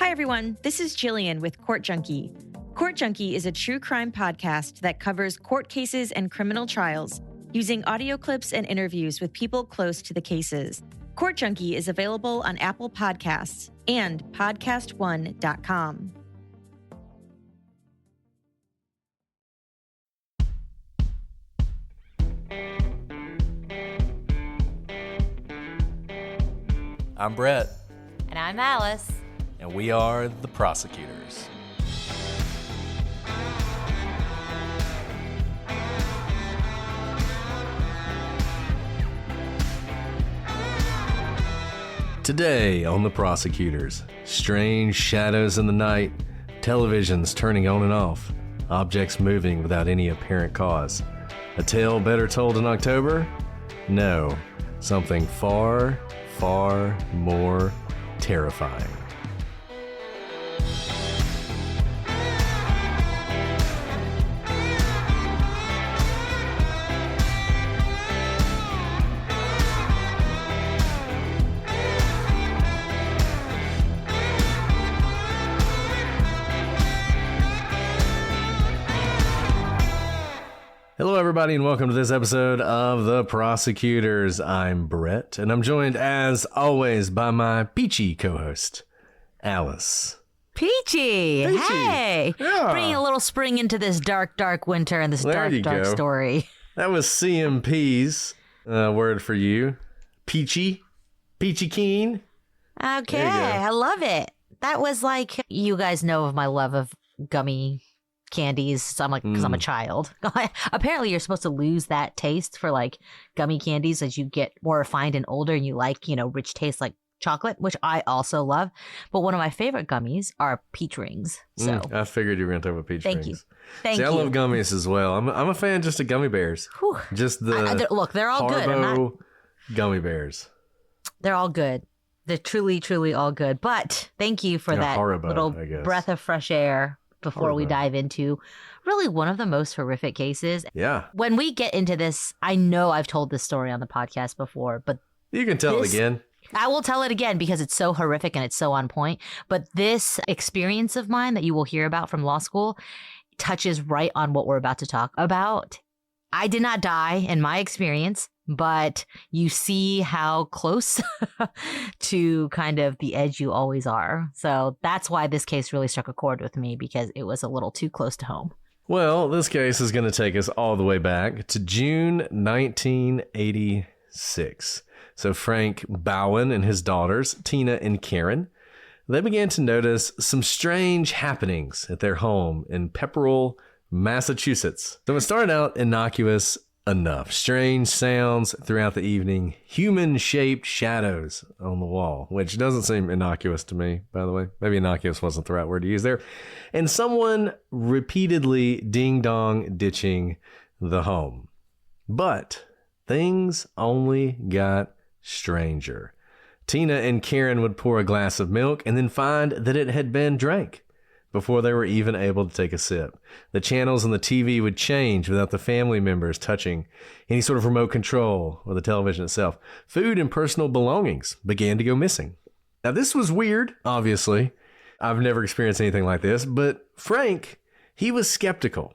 Hi, everyone. This is Jillian with Court Junkie. Court Junkie is a true crime podcast that covers court cases and criminal trials using audio clips and interviews with people close to the cases. Court Junkie is available on Apple Podcasts and podcastone.com. I'm Brett. And I'm Alice. And we are the prosecutors. Today on the prosecutors, strange shadows in the night, televisions turning on and off, objects moving without any apparent cause. A tale better told in October? No, something far, far more terrifying. Hello, everybody, and welcome to this episode of The Prosecutors. I'm Brett, and I'm joined, as always, by my peachy co-host, Alice. Peachy! Hey! Yeah. Bringing a little spring into this dark, dark winter and this dark story. That was CMP's word for you. Peachy. Peachy keen. Okay, I love it. That was like, you guys know of my love of gummy candies, so I'm like, because I'm a child. Apparently you're supposed to lose that taste for like gummy candies as you get more refined and older, and you like, you know, rich taste like chocolate, which I also love. But one of my favorite gummies are peach rings. So I figured you were going to talk about peach rings. Thank you. I love gummies as well. I'm a fan just of gummy bears. Whew. Just the look, they're all good. Gummy bears. They're all good. They're truly, truly all good. But thank you for that little breath of fresh air before we dive into really one of the most horrific cases. Yeah. When we get into this, I know I've told this story on the podcast before, but you can tell it again. I will tell it again because it's so horrific and it's so on point. But this experience of mine that you will hear about from law school touches right on what we're about to talk about. I did not die in my experience, but you see how close to kind of the edge you always are. So that's why this case really struck a chord with me, because it was a little too close to home. Well, this case is going to take us all the way back to June 1986. So Frank Bowen and his daughters, Tina and Karen, they began to notice some strange happenings at their home in Pepperell, Massachusetts. So it started out innocuous enough. Strange sounds throughout the evening, human-shaped shadows on the wall, which doesn't seem innocuous to me, by the way. Maybe innocuous wasn't the right word to use there. And someone repeatedly ding-dong ditching the home. But things only got stranger. Tina and Karen would pour a glass of milk and then find that it had been drank before they were even able to take a sip. The channels on the TV would change without the family members touching any sort of remote control or the television itself. Food and personal belongings began to go missing. Now, this was weird, obviously. I've never experienced anything like this, but Frank, he was skeptical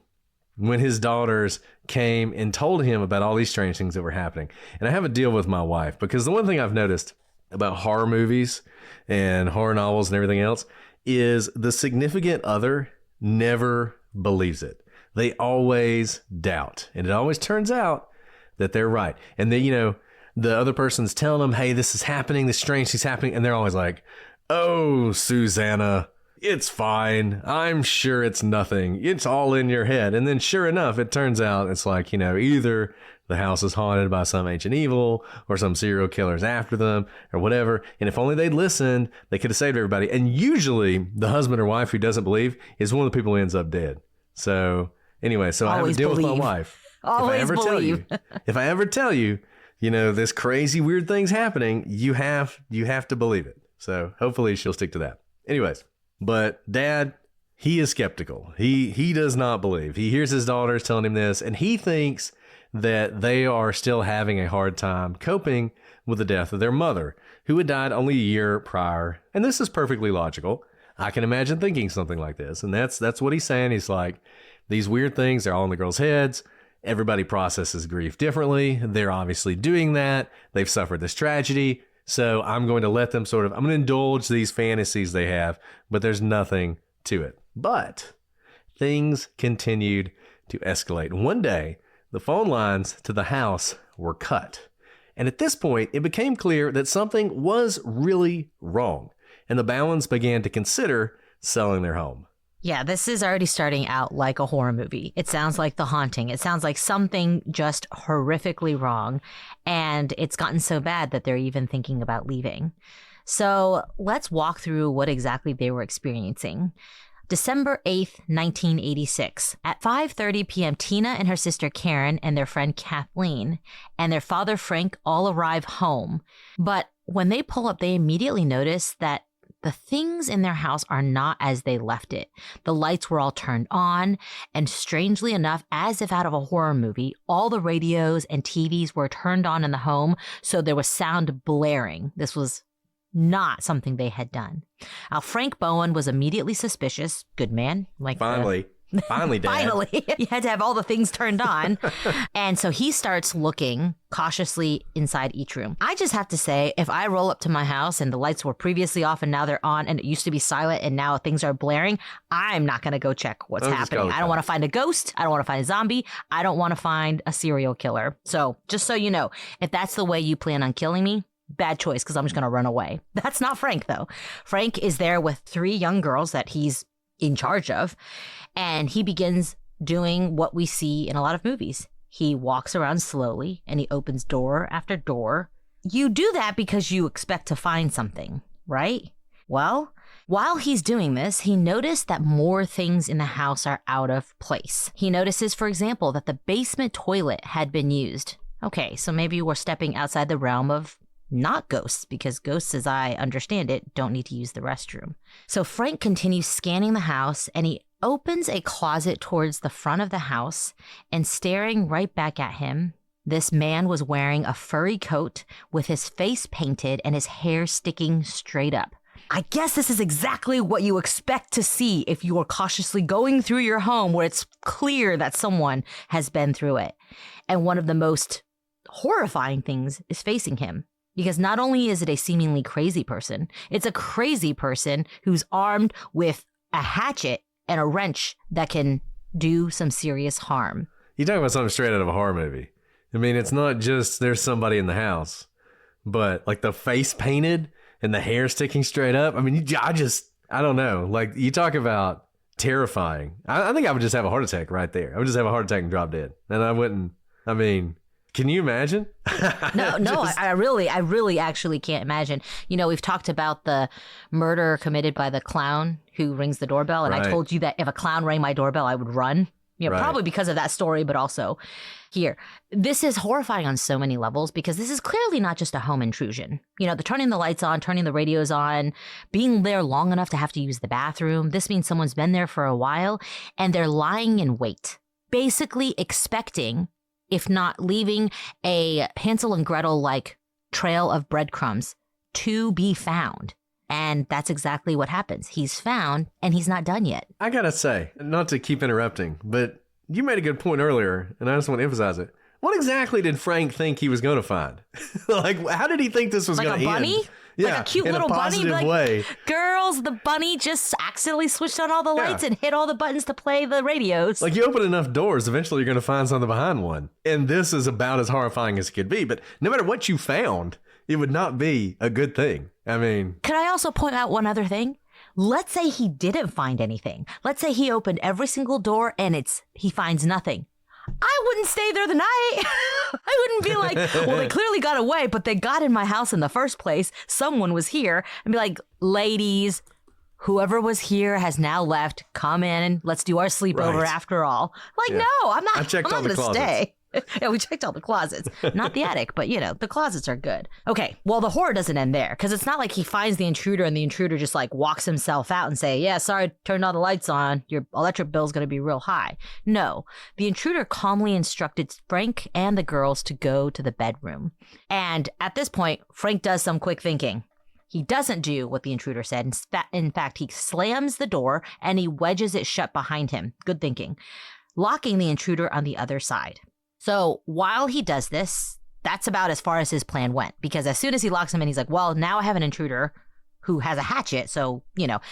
when his daughters came and told him about all these strange things that were happening. And I have a deal with my wife, because the one thing I've noticed about horror movies and horror novels and everything else is the significant other never believes it. They always doubt. And it always turns out that they're right. And then, you know, the other person's telling them, hey, this is happening, this strange thing's happening. And they're always like, oh, Susanna, it's fine. I'm sure it's nothing. It's all in your head. And then sure enough, it turns out it's like, you know, either the house is haunted by some ancient evil or some serial killers after them or whatever. And if only they'd listened, they could have saved everybody. And usually the husband or wife who doesn't believe is one of the people who ends up dead. So anyway, so I have to deal with my wife. Always believe. If I ever tell you, you know, this crazy weird thing's happening, you have to believe it. So hopefully she'll stick to that. Anyways, but Dad, he is skeptical. He does not believe. He hears his daughters telling him this, and he thinks that they are still having a hard time coping with the death of their mother, who had died only a year prior. And this is perfectly logical. I can imagine thinking something like this. And that's what he's saying. He's like, these weird things, they're all in the girls' heads. Everybody processes grief differently. They're obviously doing that. They've suffered this tragedy. So I'm going to let them I'm going to indulge these fantasies they have, but there's nothing to it. But things continued to escalate. One day, the phone lines to the house were cut. And at this point, it became clear that something was really wrong. And the Bowens began to consider selling their home. Yeah, this is already starting out like a horror movie. It sounds like The Haunting. It sounds like something just horrifically wrong. And it's gotten so bad that they're even thinking about leaving. So let's walk through what exactly they were experiencing. December 8th, 1986. At 5:30 p.m., Tina and her sister Karen and their friend Kathleen and their father Frank all arrive home. But when they pull up, they immediately notice that the things in their house are not as they left it. The lights were all turned on, and strangely enough, as if out of a horror movie, all the radios and TVs were turned on in the home, so there was sound blaring. This was not something they had done. Now, Frank Bowen was immediately suspicious. Good man. Finally, Dad. Finally. You had to have all the things turned on. And so he starts looking cautiously inside each room. I just have to say, if I roll up to my house and the lights were previously off and now they're on and it used to be silent and now things are blaring, I'm not going to go check what's happening. I don't want to find a ghost. I don't want to find a zombie. I don't want to find a serial killer. So just so you know, if that's the way you plan on killing me, bad choice, because I'm just going to run away. That's not Frank, though. Frank is there with 3 young girls that he's in charge of, and he begins doing what we see in a lot of movies. He walks around slowly, and he opens door after door. You do that because you expect to find something, right? Well, while he's doing this, he noticed that more things in the house are out of place. He notices, for example, that the basement toilet had been used. Okay, so maybe we're stepping outside the realm of not ghosts, because ghosts, as I understand it, don't need to use the restroom. So Frank continues scanning the house, and he opens a closet towards the front of the house, and staring right back at him, this man was wearing a furry coat with his face painted and his hair sticking straight up. I guess this is exactly what you expect to see if you are cautiously going through your home where it's clear that someone has been through it. And one of the most horrifying things is facing him. Because not only is it a seemingly crazy person, it's a crazy person who's armed with a hatchet and a wrench that can do some serious harm. You're talking about something straight out of a horror movie. I mean, it's not just there's somebody in the house, but like the face painted and the hair sticking straight up. I mean, I don't know. Like, you talk about terrifying. I think I would just have a heart attack right there. I would just have a heart attack and drop dead. And I wouldn't, I mean... Can you imagine? No, I really actually can't imagine. You know, we've talked about the murder committed by the clown who rings the doorbell. And right. I told you that if a clown rang my doorbell, I would run. You know, right. Probably because of that story, but also here. This is horrifying on so many levels because this is clearly not just a home intrusion. You know, the turning the lights on, turning the radios on, being there long enough to have to use the bathroom. This means someone's been there for a while and they're lying in wait, basically expecting, if not leaving, a Hansel and Gretel-like trail of breadcrumbs to be found. And that's exactly what happens. He's found, and he's not done yet. I gotta say, not to keep interrupting, but you made a good point earlier, and I just want to emphasize it. What exactly did Frank think he was going to find? Like, how did he think this was going to end? Like a bunny? Yeah, like a cute little bunny? Like, way. Girls, the bunny just accidentally switched on all the lights and hit all the buttons to play the radios. Like, you open enough doors, eventually you're going to find something behind one. And this is about as horrifying as it could be. But no matter what you found, it would not be a good thing. I mean... Could I also point out one other thing? Let's say he didn't find anything. Let's say he opened every single door and he finds nothing. I wouldn't stay there the night. I wouldn't be like, well, they clearly got away, but they got in my house in the first place. Someone was here. And be like, ladies, whoever was here has now left. Come in. Let's do our sleepover after all. Like, no, I'm not going to stay. Yeah, we checked all the closets. Not the attic, but, you know, the closets are good. Okay, well, the horror doesn't end there, because it's not like he finds the intruder and the intruder just, like, walks himself out and say, yeah, sorry, turned all the lights on. Your electric bill's going to be real high. No, the intruder calmly instructed Frank and the girls to go to the bedroom. And at this point, Frank does some quick thinking. He doesn't do what the intruder said. In fact, he slams the door and he wedges it shut behind him. Good thinking. Locking the intruder on the other side. So while he does this, that's about as far as his plan went. Because as soon as he locks him in, he's like, well, now I have an intruder who has a hatchet. So,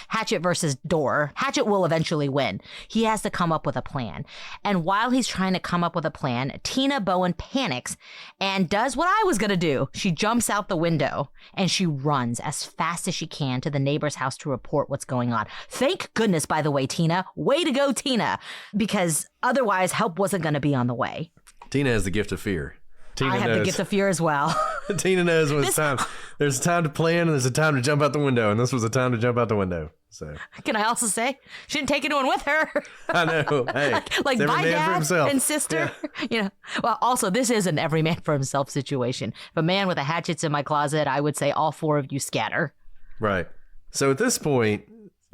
hatchet versus door. Hatchet will eventually win. He has to come up with a plan. And while he's trying to come up with a plan, Tina Bowen panics and does what I was going to do. She jumps out the window and she runs as fast as she can to the neighbor's house to report what's going on. Thank goodness, by the way, Tina. Way to go, Tina. Because otherwise, help wasn't going to be on the way. Tina has the gift of fear. I have the gift of fear as well. Tina knows when it's time. There's a time to plan and there's a time to jump out the window. And this was a time to jump out the window. So can I also say she didn't take anyone with her? I know. Hey, like my dad and sister. Yeah. Well, also this is an every man for himself situation. If a man with a hatchet's in my closet, I would say all four of you scatter. Right. So at this point,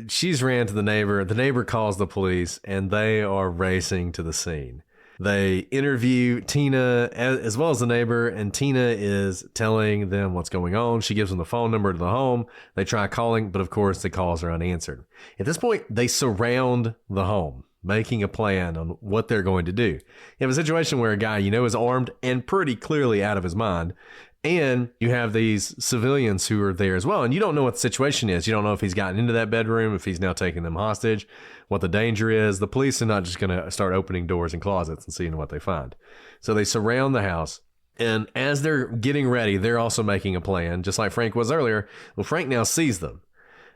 she's ran to the neighbor. The neighbor calls the police and they are racing to the scene. They interview Tina as well as the neighbor, and Tina is telling them what's going on. She gives them the phone number to the home. They try calling, but of course the calls are unanswered. At this point, they surround the home, making a plan on what they're going to do. You have a situation where a guy is armed and pretty clearly out of his mind. And you have these civilians who are there as well. And you don't know what the situation is. You don't know if he's gotten into that bedroom, if he's now taking them hostage, what the danger is. The police are not just going to start opening doors and closets and seeing what they find. So they surround the house. And as they're getting ready, they're also making a plan, just like Frank was earlier. Well, Frank now sees them.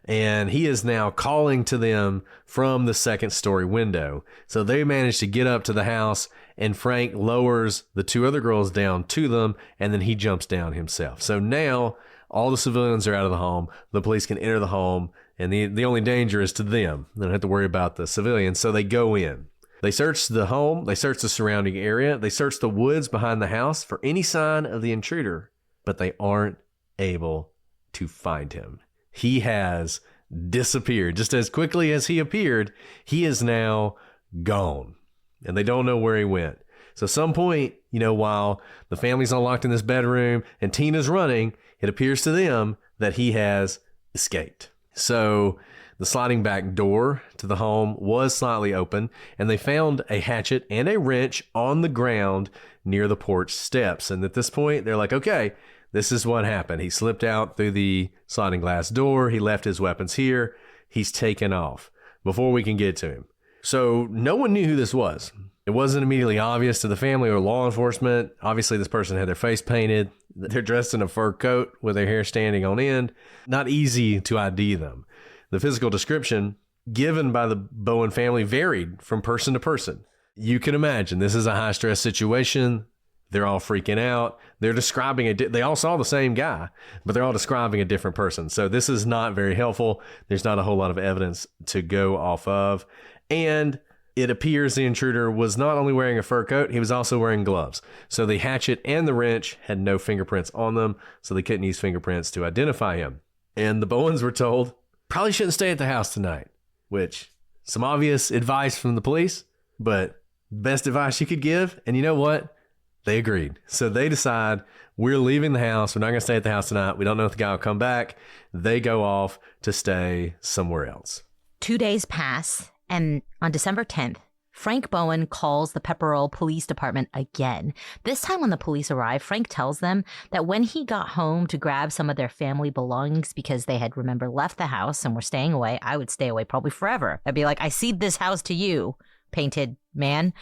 And he is now calling to them from the second story window. So they manage to get up to the house, and Frank lowers the two other girls down to them, and then he jumps down himself. So now all the civilians are out of the home. The police can enter the home, and the only danger is to them. They don't have to worry about the civilians. So they go in. They search the home. They search the surrounding area. They search the woods behind the house for any sign of the intruder, but they aren't able to find him. He has disappeared. Just as quickly as he appeared, he is now gone. And they don't know where he went. So at some point, while the family's unlocked in this bedroom and Tina's running, it appears to them that he has escaped. So the sliding back door to the home was slightly open, and they found a hatchet and a wrench on the ground near the porch steps. And at this point, they're like, okay, this is what happened. He slipped out through the sliding glass door. He left his weapons here. He's taken off before we can get to him. So no one knew who this was. It wasn't immediately obvious to the family or law enforcement. Obviously, this person had their face painted. They're dressed in a fur coat with their hair standing on end. Not easy to ID them. The physical description given by the Bowen family varied from person to person. You can imagine this is a high-stress situation. They're all freaking out. They're describing they all saw the same guy, but they're all describing a different person. So this is not very helpful. There's not a whole lot of evidence to go off of. And it appears the intruder was not only wearing a fur coat, he was also wearing gloves. So the hatchet and the wrench had no fingerprints on them, so they couldn't use fingerprints to identify him. And the Bowens were told, probably shouldn't stay at the house tonight, which some obvious advice from the police, but best advice you could give. And you know what? They agreed. So they decide, we're leaving the house. We're not going to stay at the house tonight. We don't know if the guy will come back. They go off to stay somewhere else. 2 days pass, and on December 10th, Frank Bowen calls the Pepperell Police Department again. This time when the police arrive, Frank tells them that when he got home to grab some of their family belongings because they had, remember, left the house and were staying away, I would stay away probably forever. I'd be like, I cede this house to you, painted man.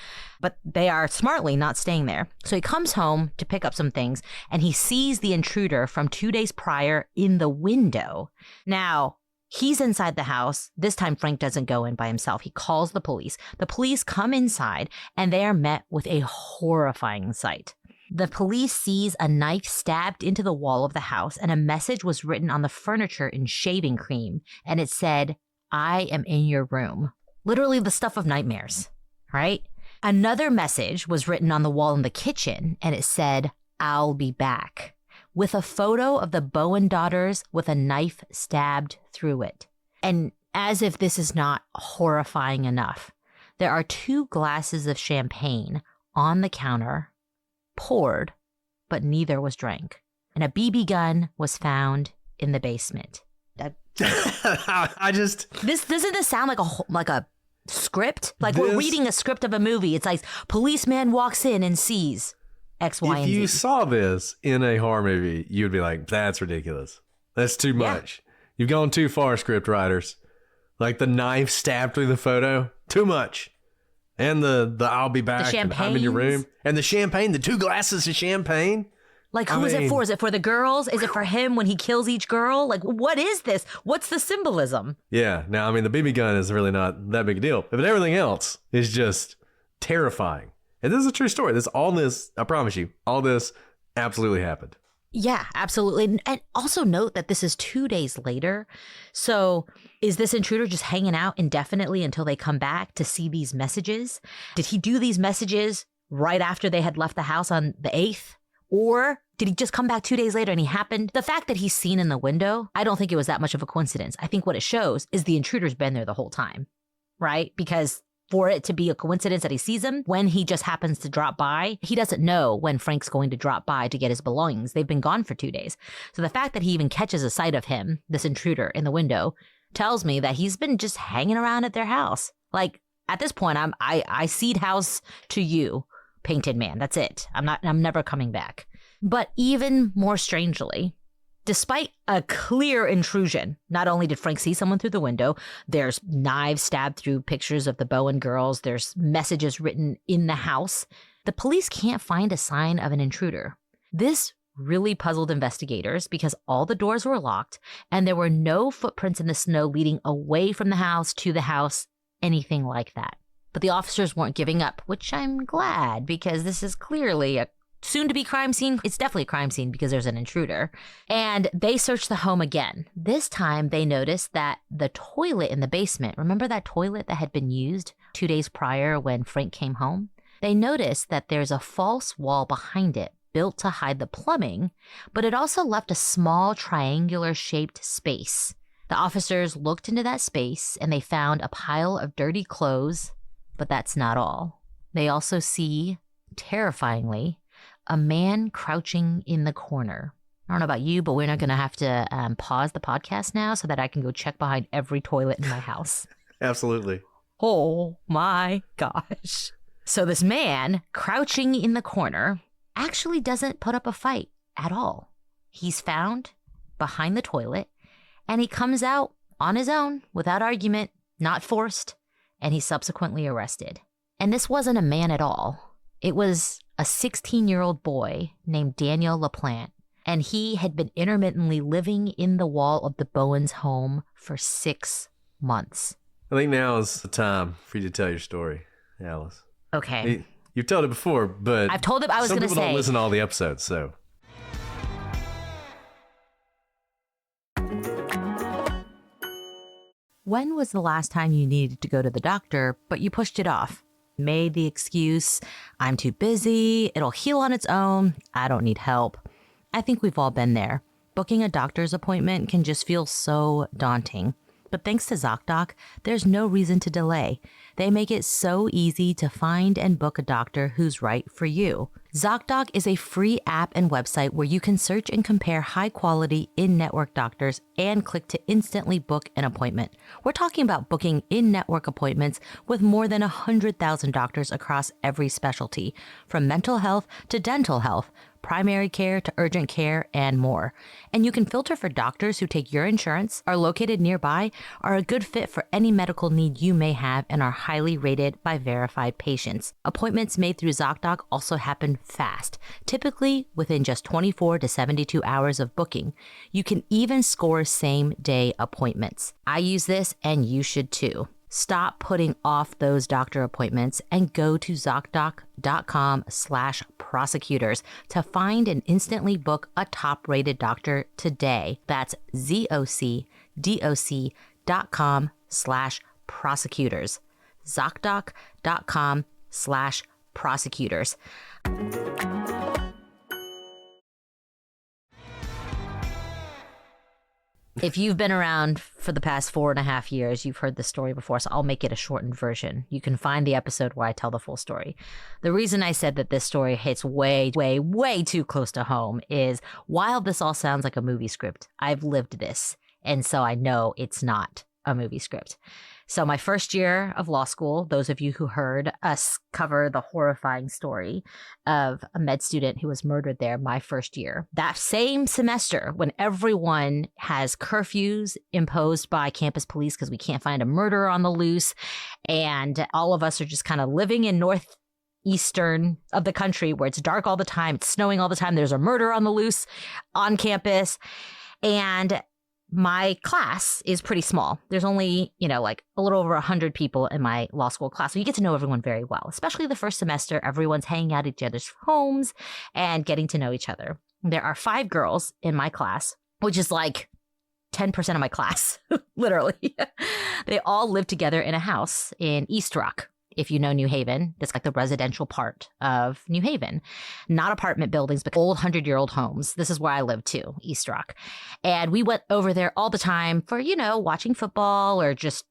But they are smartly not staying there. So he comes home to pick up some things, and he sees the intruder from 2 days prior in the window. Now, he's inside the house. This time, Frank doesn't go in by himself. He calls the police. The police come inside, and they are met with a horrifying sight. The police sees a knife stabbed into the wall of the house, and a message was written on the furniture in shaving cream, and it said, "I am in your room." Literally the stuff of nightmares, right? Another message was written on the wall in the kitchen, and it said, "I'll be back," with a photo of the Bowen daughters with a knife stabbed through it. And as if this is not horrifying enough, there are 2 glasses of champagne on the counter, poured, but neither was drank. And a BB gun was found in the basement. This doesn't this sound like a script? Like we're reading a script of a movie. It's like policeman walks in and sees X, Y, and Z. If you saw this in a horror movie, you'd be like, that's ridiculous. That's too much. You've gone too far, script writers. Like the knife stabbed through the photo, too much. And the I'll be back, and I'm in your room. And the champagne, the 2 glasses of champagne. Like, who is it for? Is it for the girls? Is it for him when he kills each girl? Like, what is this? What's the symbolism? Yeah. Now, the BB gun is really not that big a deal. But everything else is just terrifying. And this is a true story. I promise you, all this absolutely happened. Yeah, absolutely. And also note that this is 2 days later. So is this intruder just hanging out indefinitely until they come back to see these messages? Did he do these messages right after they had left the house on the 8th? Or did he just come back 2 days later and he happened? The fact that he's seen in the window, I don't think it was that much of a coincidence. I think what it shows is the intruder's been there the whole time, right? Because for it to be a coincidence that he sees him when he just happens to drop by, he doesn't know when Frank's going to drop by to get his belongings. They've been gone for 2 days. So the fact that he even catches a sight of him, this intruder in the window, tells me that he's been just hanging around at their house. Like at this point, I cede house to you, Painted Man. That's it. I'm never coming back. But even more strangely, despite a clear intrusion, not only did Frank see someone through the window, there's knives stabbed through pictures of the Bowen girls, there's messages written in the house, the police can't find a sign of an intruder. This really puzzled investigators because all the doors were locked and there were no footprints in the snow leading away from the house to the house, anything like that. But the officers weren't giving up, which I'm glad, because this is clearly a soon-to-be crime scene. It's definitely a crime scene because there's an intruder. And they searched the home again. This time, they noticed that the toilet in the basement, remember that toilet that had been used 2 days prior when Frank came home? They noticed that there's a false wall behind it, built to hide the plumbing, but it also left a small triangular-shaped space. The officers looked into that space, and they found a pile of dirty clothes, but that's not all. They also see, terrifyingly, a man crouching in the corner. I don't know about you, but we're not going to have to pause the podcast now so that I can go check behind every toilet in my house. Absolutely. Oh my gosh. So this man crouching in the corner actually doesn't put up a fight at all. He's found behind the toilet and he comes out on his own without argument, not forced, and he's subsequently arrested. And this wasn't a man at all. It was a 16-year-old boy named Daniel LaPlante, and he had been intermittently living in the wall of the Bowens' home for 6 months. I think now is the time for you to tell your story, Alice. Okay. You've told it before, but I've told it. I was going to say some people don't listen to all the episodes, so. When was the last time you needed to go to the doctor, but you pushed it off? Made the excuse, I'm too busy, it'll heal on its own, I don't need help. I think we've all been there. Booking a doctor's appointment can just feel so daunting. But thanks to ZocDoc, there's no reason to delay. They make it so easy to find and book a doctor who's right for you. ZocDoc is a free app and website where you can search and compare high-quality in-network doctors and click to instantly book an appointment. We're talking about booking in-network appointments with more than 100,000 doctors across every specialty, from mental health to dental health, primary care to urgent care, and more. And you can filter for doctors who take your insurance, are located nearby, are a good fit for any medical need you may have, and are highly rated by verified patients. Appointments made through ZocDoc also happen fast, typically within just 24 to 72 hours of booking. You can even score same-day appointments. I use this, and you should too. Stop putting off those doctor appointments and go to ZocDoc.com/prosecutors to find and instantly book a top-rated doctor today. That's ZocDoc.com/prosecutors. ZocDoc.com/prosecutors. If you've been around for the past 4.5 years, you've heard the story before, so I'll make it a shortened version. You can find the episode where I tell the full story. The reason I said that this story hits way, way, way too close to home is while this all sounds like a movie script, I've lived this, and so I know it's not a movie script. So my first year of law school, those of you who heard us cover the horrifying story of a med student who was murdered there my first year, that same semester when everyone has curfews imposed by campus police because we can't find a murderer on the loose, and all of us are just kind of living in northeastern of the country where it's dark all the time, it's snowing all the time, there's a murder on the loose on campus, and my class is pretty small. There's only, like a little over 100 people in my law school class. So you get to know everyone very well, especially the first semester. Everyone's hanging out at each other's homes and getting to know each other. There are 5 girls in my class, which is like 10% of my class, literally. They all live together in a house in East Rock. If you know New Haven, it's like the residential part of New Haven. Not apartment buildings, but old 100-year-old homes. This is where I live too, East Rock. And we went over there all the time for, watching football or just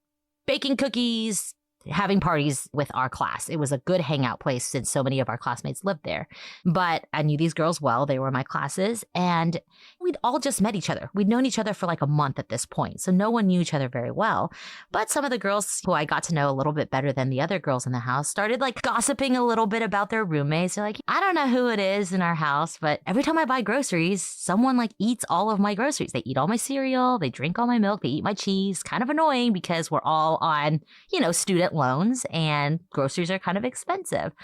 baking cookies, having parties with our class. It was a good hangout place since so many of our classmates lived there. But I knew these girls well. They were my classes, and we'd all just met each other. We'd known each other for like a month at this point, so no one knew each other very well. But some of the girls who I got to know a little bit better than the other girls in the house started like gossiping a little bit about their roommates. They're like, I don't know who it is in our house, but every time I buy groceries, someone like eats all of my groceries. They eat all my cereal, they drink all my milk, they eat my cheese. Kind of annoying because we're all on, student loans and groceries are kind of expensive.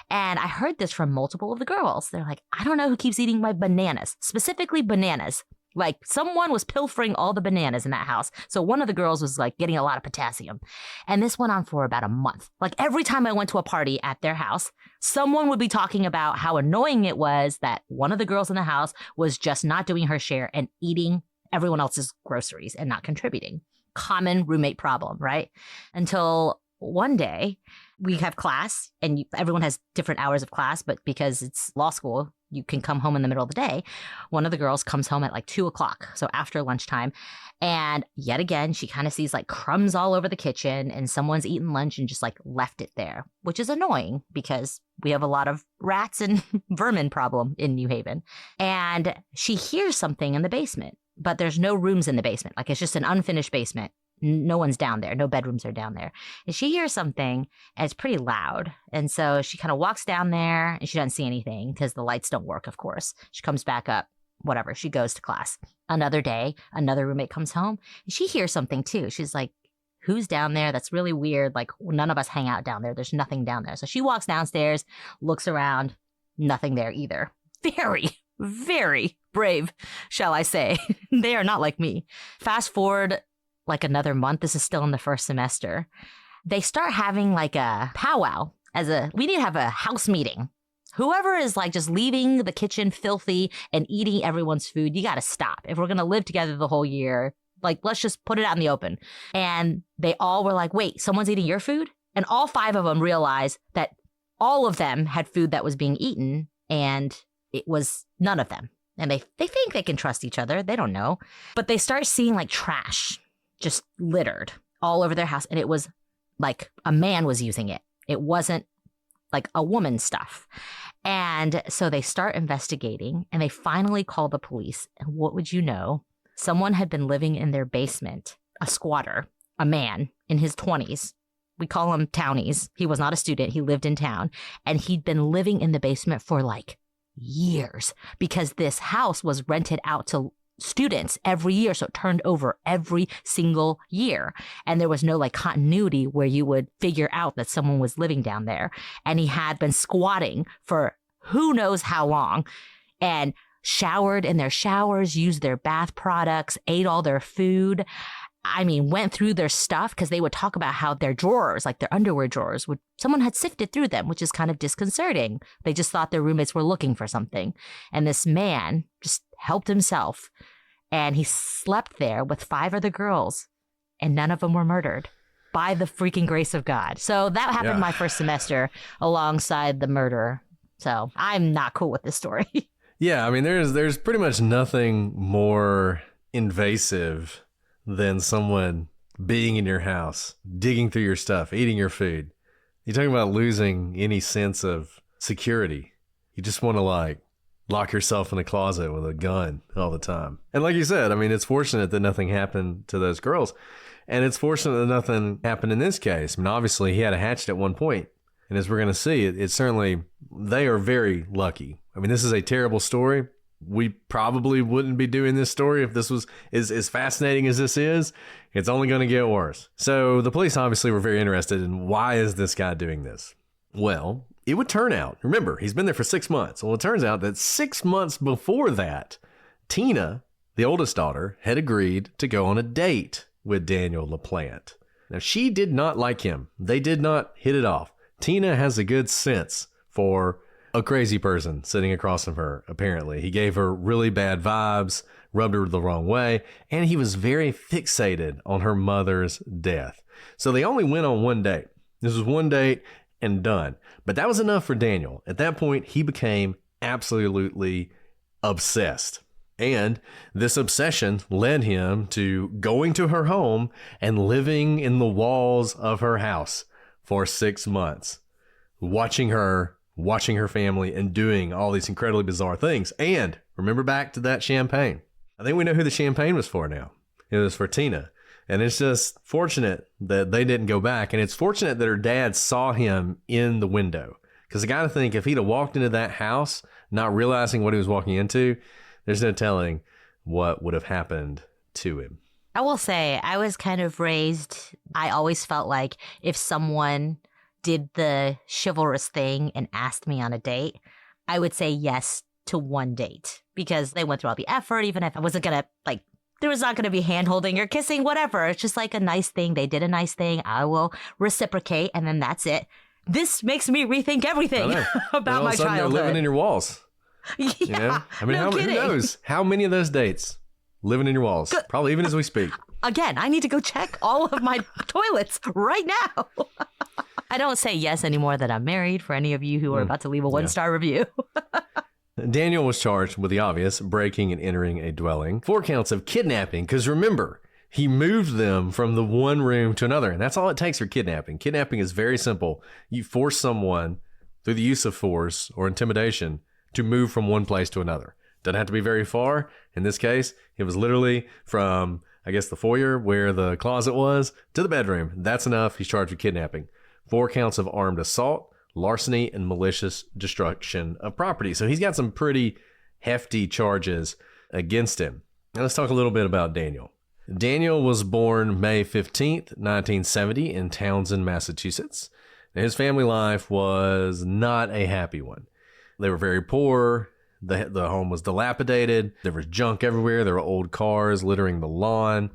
And I heard this from multiple of the girls. They're like, I don't know who keeps eating my bananas, specifically bananas. Like someone was pilfering all the bananas in that house. So one of the girls was like getting a lot of potassium. And this went on for about a month. Like every time I went to a party at their house, someone would be talking about how annoying it was that one of the girls in the house was just not doing her share and eating everyone else's groceries and not contributing. Common roommate problem, right? Until one day we have class and everyone has different hours of class, but because it's law school, you can come home in the middle of the day. One of the girls comes home at like 2:00, so after lunchtime. And yet again, she kind of sees like crumbs all over the kitchen and someone's eaten lunch and just like left it there, which is annoying because we have a lot of rats and vermin problem in New Haven. And she hears something in the basement, but there's no rooms in the basement. Like it's just an unfinished basement. No one's down there. No bedrooms are down there. And she hears something and it's pretty loud. And so she kind of walks down there and she doesn't see anything because the lights don't work, of course. She comes back up, whatever. She goes to class. Another day, another roommate comes home and she hears something too. She's like, who's down there? That's really weird. Like none of us hang out down there. There's nothing down there. So she walks downstairs, looks around, nothing there either. Very, very brave, shall I say. They are not like me. Fast forward like another month. This is still in the first semester. They start having like a powwow we need to have a house meeting. Whoever is like just leaving the kitchen filthy and eating everyone's food, you got to stop. If we're going to live together the whole year, like let's just put it out in the open. And they all were like, wait, someone's eating your food? And all 5 of them realized that all of them had food that was being eaten and it was none of them. And they think they can trust each other. They don't know. But they start seeing like trash just littered all over their house. And it was like a man was using it. It wasn't like a woman's stuff. And so they start investigating and they finally call the police. And what would you know? Someone had been living in their basement, a squatter, a man in his 20s. We call him townies. He was not a student. He lived in town. And he'd been living in the basement for like years because this house was rented out to students every year. So it turned over every single year. And there was no like continuity where you would figure out that someone was living down there. And he had been squatting for who knows how long and showered in their showers, used their bath products, ate all their food. I mean, went through their stuff because they would talk about how their drawers, like their underwear drawers, someone had sifted through them, which is kind of disconcerting. They just thought their roommates were looking for something. And this man just helped himself. And he slept there with 5 other girls and none of them were murdered by the freaking grace of God. So that happened my first semester alongside the murder. So I'm not cool with this story. Yeah, I mean, there's pretty much nothing more invasive than someone being in your house, digging through your stuff, eating your food. You're talking about losing any sense of security. You just want to lock yourself in a closet with a gun all the time. And like you said, I mean, it's fortunate that nothing happened to those girls. And it's fortunate that nothing happened in this case. I mean, obviously he had a hatchet at one point. And as we're going to see, it's certainly, they are very lucky. I mean, this is a terrible story. We probably wouldn't be doing this story if this was as fascinating as this is. It's only going to get worse. So the police obviously were very interested in why is this guy doing this? Well, it would turn out, remember, he's been there for 6 months. Well, it turns out that 6 months before that, Tina, the oldest daughter, had agreed to go on a date with Daniel LaPlante. Now, she did not like him. They did not hit it off. Tina has a good sense for a crazy person sitting across from her, apparently. He gave her really bad vibes, rubbed her the wrong way, and he was very fixated on her mother's death. So they only went on one date. This was one date and done. But that was enough for Daniel. At that point, he became absolutely obsessed. And this obsession led him to going to her home and living in the walls of her house for 6 months, watching her family, and doing all these incredibly bizarre things. And remember back to that champagne. I think we know who the champagne was for now. It was for Tina. And it's just fortunate that they didn't go back. And it's fortunate that her dad saw him in the window. Because I got to think, if he'd have walked into that house, not realizing what he was walking into, there's no telling what would have happened to him. I will say, I was kind of raised, I always felt like if someone did the chivalrous thing and asked me on a date, I would say yes to one date. Because they went through all the effort, even if I wasn't going to, there was not going to be hand-holding or kissing, whatever. It's just like a nice thing. They did a nice thing. I will reciprocate, and then that's it. This makes me rethink everything about my childhood. They're living in your walls. Yeah, you know? I mean, no who knows? How many of those dates living in your walls? Probably even as we speak. Again, I need to go check all of my toilets right now. I don't say yes anymore that I'm married for any of you who are about to leave a 1-star review. Daniel was charged with the obvious, breaking and entering a dwelling, 4 counts of kidnapping, because remember, he moved them from the one room to another, and that's all it takes for kidnapping. Kidnapping is very simple. You force someone, through the use of force or intimidation, to move from one place to another. Doesn't have to be very far. In this case, it was literally from, I guess, the foyer where the closet was to the bedroom. That's enough. He's charged with kidnapping. 4 counts of armed assault, larceny, and malicious destruction of property. So he's got some pretty hefty charges against him. Now let's talk a little bit about Daniel. Daniel was born May 15th, 1970 in Townsend, Massachusetts. Now, his family life was not a happy one. They were very poor. The home was dilapidated. There was junk everywhere. There were old cars littering the lawn.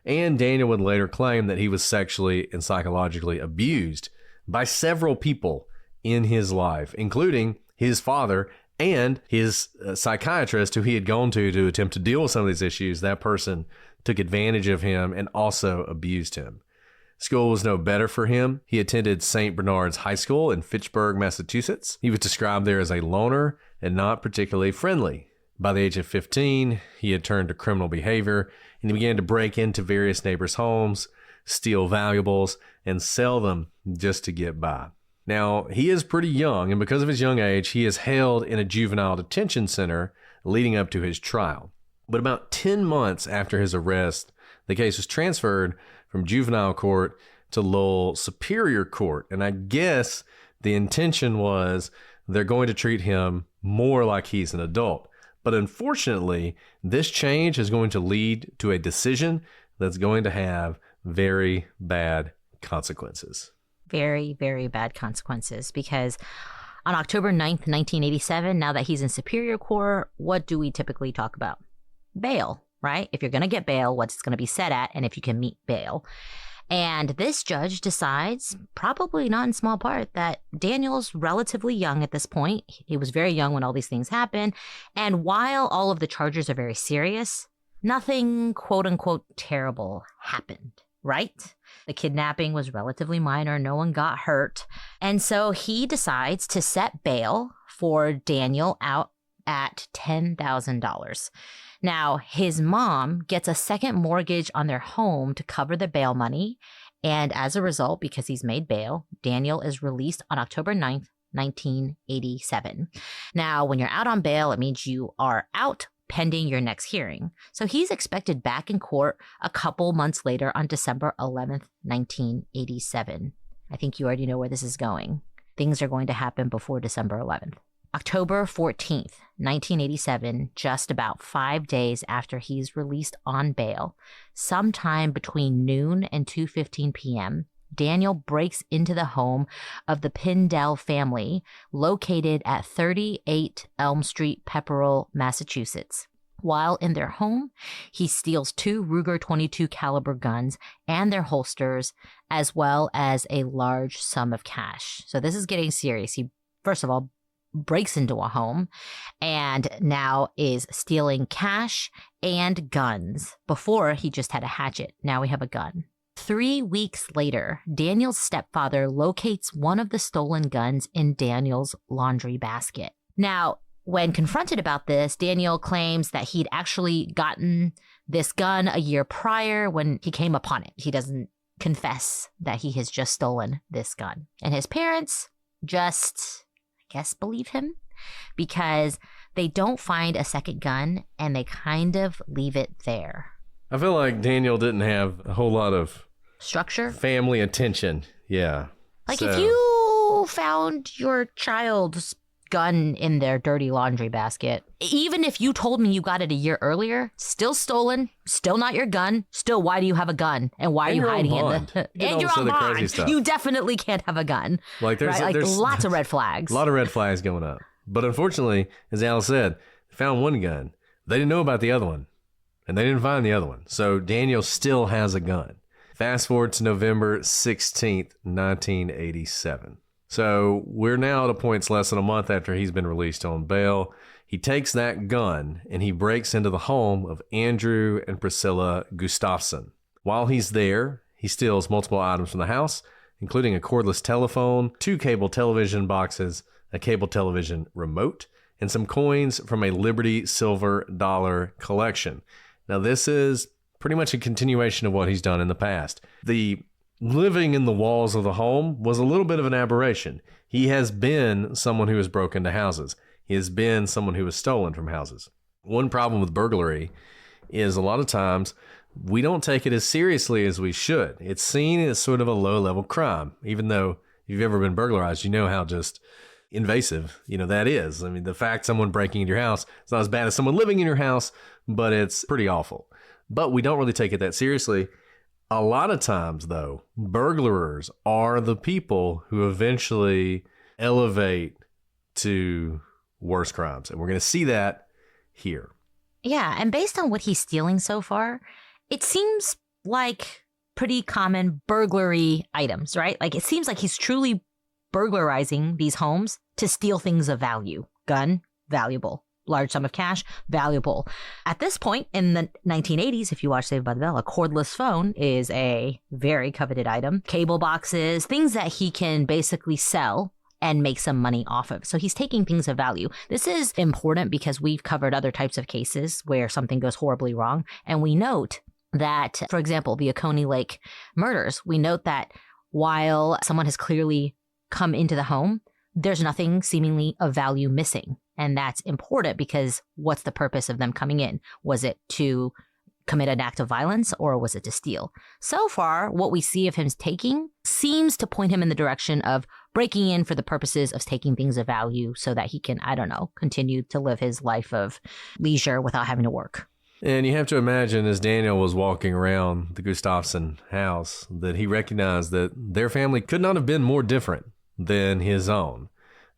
And Daniel would later claim that he was sexually and psychologically abused by several people in his life, including his father and his psychiatrist who he had gone to attempt to deal with some of these issues. That person took advantage of him and also abused him. School was no better for him. He attended St. Bernard's High School in Fitchburg, Massachusetts. He was described there as a loner and not particularly friendly. By the age of 15, he had turned to criminal behavior, and he began to break into various neighbors' homes, steal valuables, and sell them just to get by. Now, he is pretty young, and because of his young age, he is held in a juvenile detention center leading up to his trial. But about 10 months after his arrest, the case was transferred from juvenile court to Lowell Superior Court. And I guess the intention was they're going to treat him more like he's an adult. But unfortunately, this change is going to lead to a decision that's going to have very bad consequences. Very, very bad consequences, because on October 9th, 1987, now that he's in Superior Court, what do we typically talk about? Bail, right? If you're going to get bail, what's it going to be set at, and if you can meet bail. And this judge decides, probably not in small part, that Daniel's relatively young at this point. He was very young when all these things happened. And while all of the charges are very serious, nothing quote unquote terrible happened, right? The kidnapping was relatively minor. No one got hurt. And so he decides to set bail for Daniel out at $10,000. Now, his mom gets a second mortgage on their home to cover the bail money. And as a result, because he's made bail, Daniel is released on October 9th, 1987. Now, when you're out on bail, it means you are out pending your next hearing. So he's expected back in court a couple months later on December 11th, 1987. I think you already know where this is going. Things are going to happen before December 11th. October 14th, 1987, just about 5 days after he's released on bail, sometime between noon and 2:15 p.m., Daniel breaks into the home of the Pindell family located at 38 Elm Street, Pepperell, Massachusetts. While in their home, he steals 2 Ruger .22 caliber guns and their holsters, as well as a large sum of cash. So this is getting serious. He, first of all, breaks into a home and now is stealing cash and guns. Before, he just had a hatchet. Now we have a gun. 3 weeks later, Daniel's stepfather locates one of the stolen guns in Daniel's laundry basket. Now, when confronted about this, Daniel claims that he'd actually gotten this gun a year prior when he came upon it. He doesn't confess that he has just stolen this gun. And his parents just, I guess, believe him because they don't find a second gun and they kind of leave it there. I feel like Daniel didn't have a whole lot of structure, family attention. Yeah. Like if you found your child's gun in their dirty laundry basket, even if you told me you got it a year earlier, still stolen, still not your gun, still why do you have a gun and why are you hiding it? And you're on bond. You definitely can't have a gun. Like there's lots of red flags. A lot of red flags going up. But unfortunately, as Alice said, they found one gun. They didn't know about the other one. And they didn't find the other one. So Daniel still has a gun. Fast forward to November 16th, 1987. So we're now at a point less than a month after he's been released on bail. He takes that gun and he breaks into the home of Andrew and Priscilla Gustafson. While he's there, he steals multiple items from the house, including a cordless telephone, 2 cable television boxes, a cable television remote, and some coins from a Liberty silver dollar collection. Now, this is pretty much a continuation of what he's done in the past. The living in the walls of the home was a little bit of an aberration. He has been someone who has broken into houses. He has been someone who has stolen from houses. One problem with burglary is a lot of times we don't take it as seriously as we should. It's seen as sort of a low-level crime, even though if you've ever been burglarized, you know how just invasive, that is. I mean, the fact someone breaking into your house, it's not as bad as someone living in your house, but it's pretty awful. But we don't really take it that seriously. A lot of times, though, burglars are the people who eventually elevate to worse crimes. And we're going to see that here. Yeah, and based on what he's stealing so far, it seems like pretty common burglary items, right? Like it seems like he's truly burglarizing these homes to steal things of value. Gun, valuable. Large sum of cash, valuable. At this point in the 1980s, if you watch Saved by the Bell, a cordless phone is a very coveted item. Cable boxes, things that he can basically sell and make some money off of. So he's taking things of value. This is important because we've covered other types of cases where something goes horribly wrong. And we note that, for example, the Oconee Lake murders, we note that while someone has clearly come into the home, there's nothing seemingly of value missing. And that's important because what's the purpose of them coming in? Was it to commit an act of violence or was it to steal? So far, what we see of him taking seems to point him in the direction of breaking in for the purposes of taking things of value so that he can, continue to live his life of leisure without having to work. And you have to imagine as Daniel was walking around the Gustafson house that he recognized that their family could not have been more different than his own.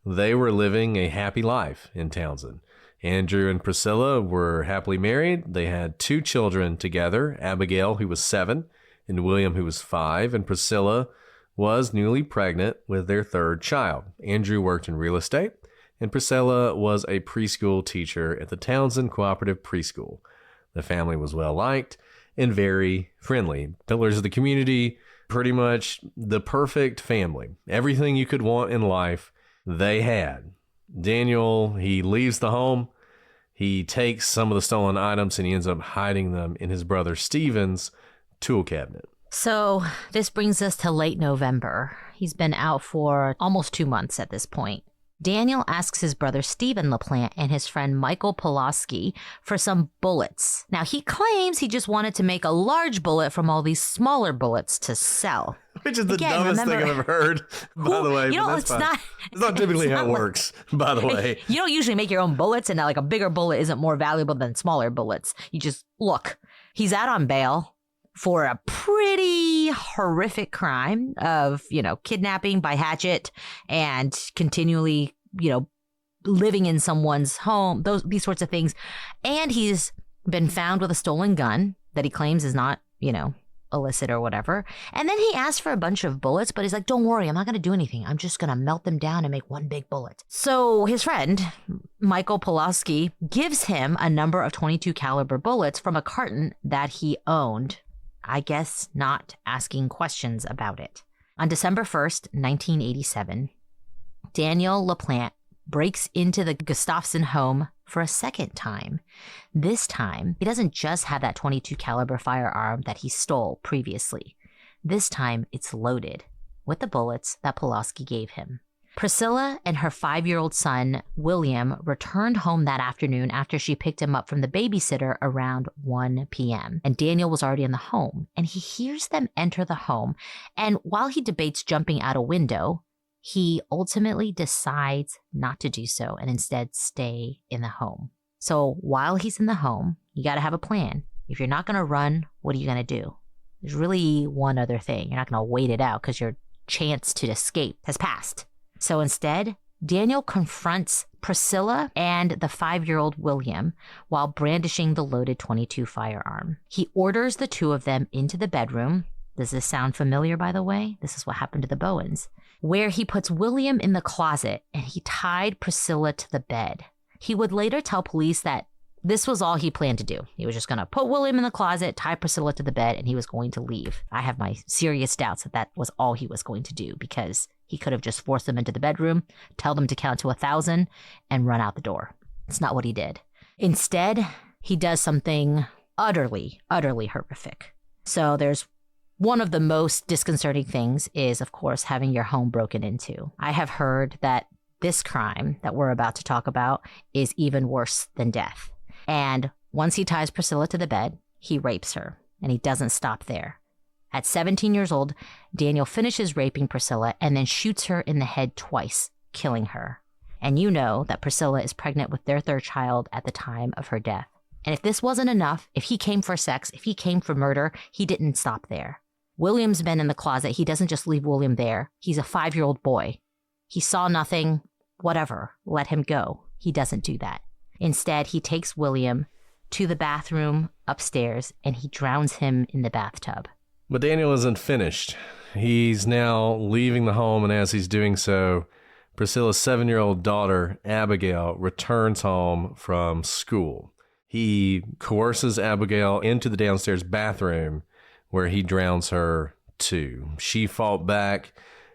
They were living a happy life in Townsend. Andrew and Priscilla were happily married. They had 2 children together, Abigail, who was 7, and William, who was 5, and Priscilla was newly pregnant with their 3rd child. Andrew worked in real estate, and Priscilla was a preschool teacher at the Townsend Cooperative Preschool. The family was well-liked and very friendly. Pillars of the community, pretty much the perfect family. Everything you could want in life, they had. Daniel, he leaves the home He takes some of the stolen items and he ends up hiding them in his brother Steven's tool cabinet. So this brings us to late November. He's been out for almost 2 months at this point. Daniel asks his brother Stephen LaPlante and his friend Michael Pulaski for some bullets. Now, he claims he just wanted to make a large bullet from all these smaller bullets to sell. Which is the dumbest thing I've ever heard, by the way. You know, it's not typically how it works, by the way. You don't usually make your own bullets, and like a bigger bullet isn't more valuable than smaller bullets. You just, look, he's out on bail for a pretty horrific crime of, kidnapping by hatchet and continually, living in someone's home, these sorts of things. And he's been found with a stolen gun that he claims is not, illicit or whatever. And then he asked for a bunch of bullets, but he's like, don't worry, I'm not going to do anything. I'm just going to melt them down and make one big bullet. So his friend, Michael Pulaski, gives him a number of .22 caliber bullets from a carton that he owned. I guess not asking questions about it. On December 1st, 1987, Daniel LaPlante breaks into the Gustafson home for a second time. This time, he doesn't just have that .22 caliber firearm that he stole previously. This time, it's loaded with the bullets that Pulaski gave him. Priscilla and her 5-year-old son, William, returned home that afternoon after she picked him up from the babysitter around 1 p.m. And Daniel was already in the home, and he hears them enter the home. And while he debates jumping out a window, he ultimately decides not to do so and instead stay in the home. So while he's in the home, you got to have a plan. If you're not going to run, what are you going to do? There's really one other thing. You're not going to wait it out because your chance to escape has passed. So instead, Daniel confronts Priscilla and the 5-year-old William while brandishing the loaded .22 firearm. He orders the two of them into the bedroom. Does this sound familiar, by the way? This is what happened to the Bowens. Where he puts William in the closet and he tied Priscilla to the bed. He would later tell police that this was all he planned to do. He was just going to put William in the closet, tie Priscilla to the bed, and he was going to leave. I have my serious doubts that was all he was going to do because he could have just forced them into the bedroom, tell them to count to 1,000, and run out the door. It's not what he did. Instead, he does something utterly, utterly horrific. So there's one of the most disconcerting things is, of course, having your home broken into. I have heard that this crime that we're about to talk about is even worse than death. And once he ties Priscilla to the bed, he rapes her, and he doesn't stop there. At 17 years old, Daniel finishes raping Priscilla and then shoots her in the head twice, killing her. And you know that Priscilla is pregnant with their third child at the time of her death. And if this wasn't enough, if he came for sex, if he came for murder, he didn't stop there. William's been in the closet. He doesn't just leave William there. He's a 5-year-old boy. He saw nothing, whatever, let him go. He doesn't do that. Instead, he takes William to the bathroom upstairs and he drowns him in the bathtub. But Daniel isn't finished. He's now leaving the home, and as he's doing so, Priscilla's 7-year-old daughter, Abigail, returns home from school. He coerces Abigail into the downstairs bathroom where he drowns her too. She fought back,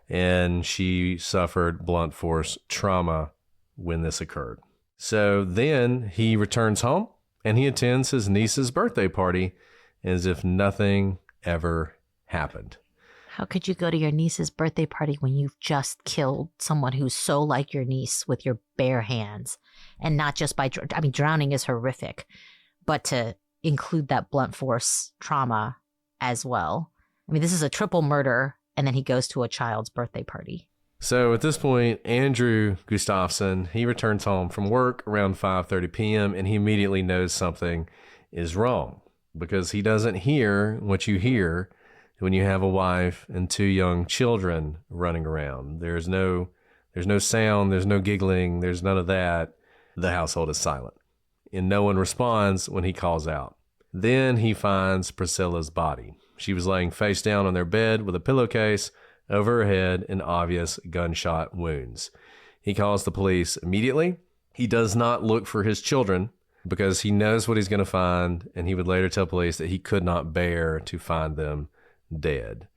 and she suffered blunt force trauma when this occurred. So then he returns home, and he attends his niece's birthday party as if nothing ever happened. How could you go to your niece's birthday party when you've just killed someone who's so like your niece with your bare hands? And not just by, drowning is horrific, but to include that blunt force trauma as well. This is a triple murder, and then he goes to a child's birthday party. So at this point, Andrew Gustafson, he returns home from work around 5:30 p.m. and he immediately knows something is wrong because he doesn't hear what you hear when you have a wife and 2 young children running around. There's no sound, there's no giggling, there's none of that. The household is silent, and no one responds when he calls out. Then he finds Priscilla's body. She was laying face down on their bed with a pillowcase over her head and obvious gunshot wounds. He calls the police immediately. He does not look for his children because he knows what he's going to find, and he would later tell police that he could not bear to find them dead.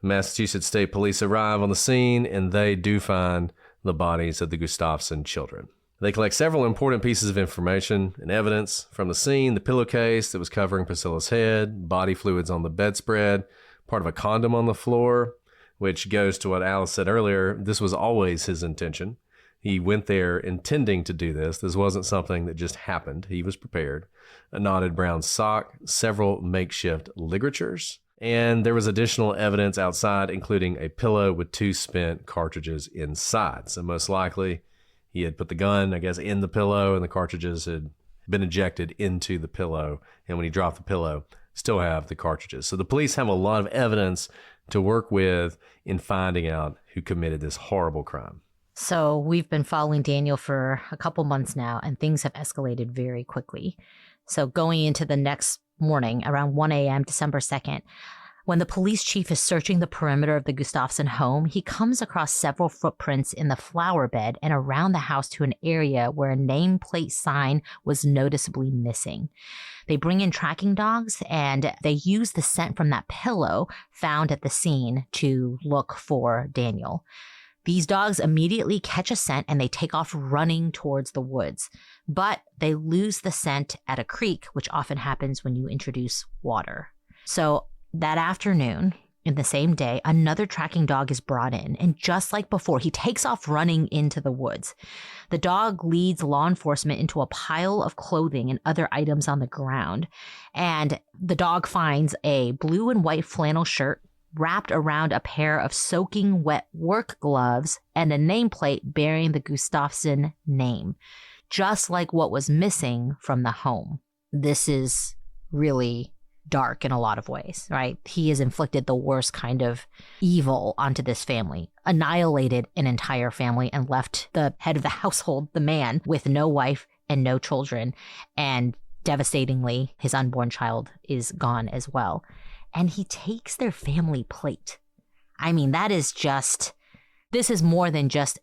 Massachusetts State Police arrive on the scene, and they do find the bodies of the Gustafson children. They collect several important pieces of information and evidence from the scene: the pillowcase that was covering Priscilla's head, body fluids on the bedspread, part of a condom on the floor, which goes to what Alice said earlier. This was always his intention. He went there intending to do this. This wasn't something that just happened. He was prepared. A knotted brown sock, several makeshift ligatures, and there was additional evidence outside, including a pillow with 2 spent cartridges inside. So most likely he had put the gun, I guess, in the pillow, and the cartridges had been ejected into the pillow. And when he dropped the pillow, still have the cartridges. So the police have a lot of evidence to work with in finding out who committed this horrible crime. So we've been following Daniel for a couple months now, and things have escalated very quickly. So going into the next morning, around 1 a.m., December 2nd, when the police chief is searching the perimeter of the Gustafson home, he comes across several footprints in the flower bed and around the house to an area where a nameplate sign was noticeably missing. They bring in tracking dogs, and they use the scent from that pillow found at the scene to look for Daniel. These dogs immediately catch a scent and they take off running towards the woods, but they lose the scent at a creek, which often happens when you introduce water. So that afternoon, in the same day, another tracking dog is brought in, and just like before, he takes off running into the woods. The dog leads law enforcement into a pile of clothing and other items on the ground, and the dog finds a blue and white flannel shirt wrapped around a pair of soaking wet work gloves and a nameplate bearing the Gustafson name, just like what was missing from the home. This is really dark in a lot of ways, right? He has inflicted the worst kind of evil onto this family, annihilated an entire family, and left the head of the household, the man, with no wife and no children. And devastatingly, his unborn child is gone as well. And he takes their family plate. I mean, this is more than just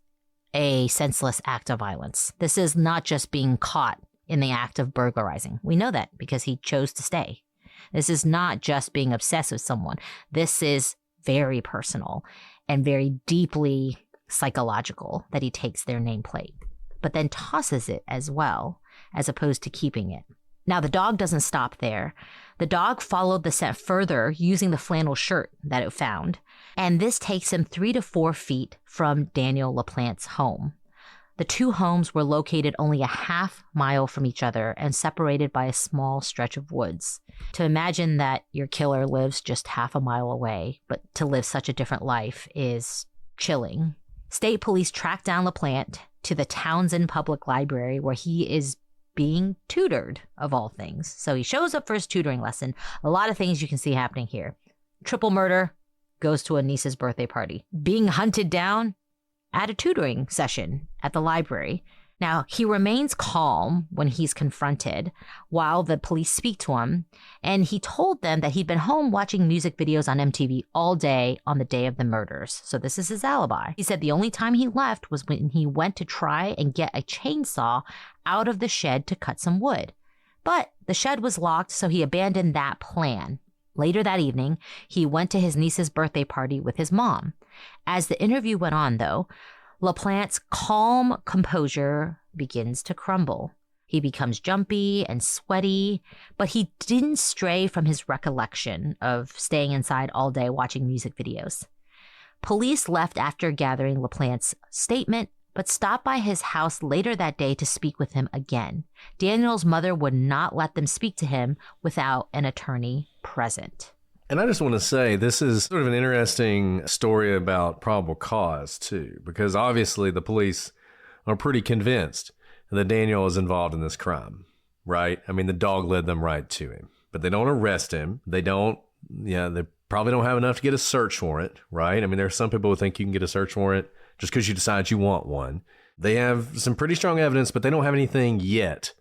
a senseless act of violence. This is not just being caught in the act of burglarizing. We know that because he chose to stay. This is not just being obsessed with someone. This is very personal and very deeply psychological that he takes their nameplate, but then tosses it as well, as opposed to keeping it. Now, the dog doesn't stop there. The dog followed the scent further using the flannel shirt that it found, and this takes him 3 to 4 feet from Daniel LaPlante's home. The two homes were located only a half mile from each other and separated by a small stretch of woods. To imagine that your killer lives just half a mile away, but to live such a different life is chilling. State police tracked down LaPlante to the Townsend Public Library, where he is being tutored, of all things. So he shows up for his tutoring lesson. A lot of things you can see happening here. Triple murder, goes to a niece's birthday party. Being hunted down at a tutoring session at the library. Now, he remains calm when he's confronted while the police speak to him, and he told them that he'd been home watching music videos on MTV all day on the day of the murders. So this is his alibi. He said the only time he left was when he went to try and get a chainsaw out of the shed to cut some wood. But the shed was locked, so he abandoned that plan. Later that evening, he went to his niece's birthday party with his mom. As the interview went on, though, LaPlante's calm composure begins to crumble. He becomes jumpy and sweaty, but he didn't stray from his recollection of staying inside all day watching music videos. Police left after gathering LaPlante's statement, but stopped by his house later that day to speak with him again. Daniel's mother would not let them speak to him without an attorney present. And I just want to say, this is sort of an interesting story about probable cause, too, because obviously the police are pretty convinced that Daniel is involved in this crime, right? I mean, the dog led them right to him, but they don't arrest him. They probably don't have enough to get a search warrant, right? I mean, there are some people who think you can get a search warrant just because you decide you want one. They have some pretty strong evidence, but they don't have anything yet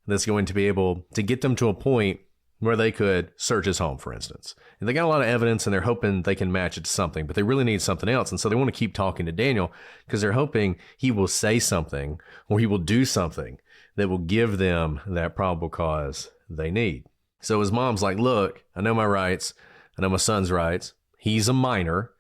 that's going to be able to get them to a point where they could search his home, for instance. And they got a lot of evidence and they're hoping they can match it to something, but they really need something else. And so they want to keep talking to Daniel because they're hoping he will say something or he will do something that will give them that probable cause they need. So his mom's like, look, I know my rights. I know my son's rights. He's a minor.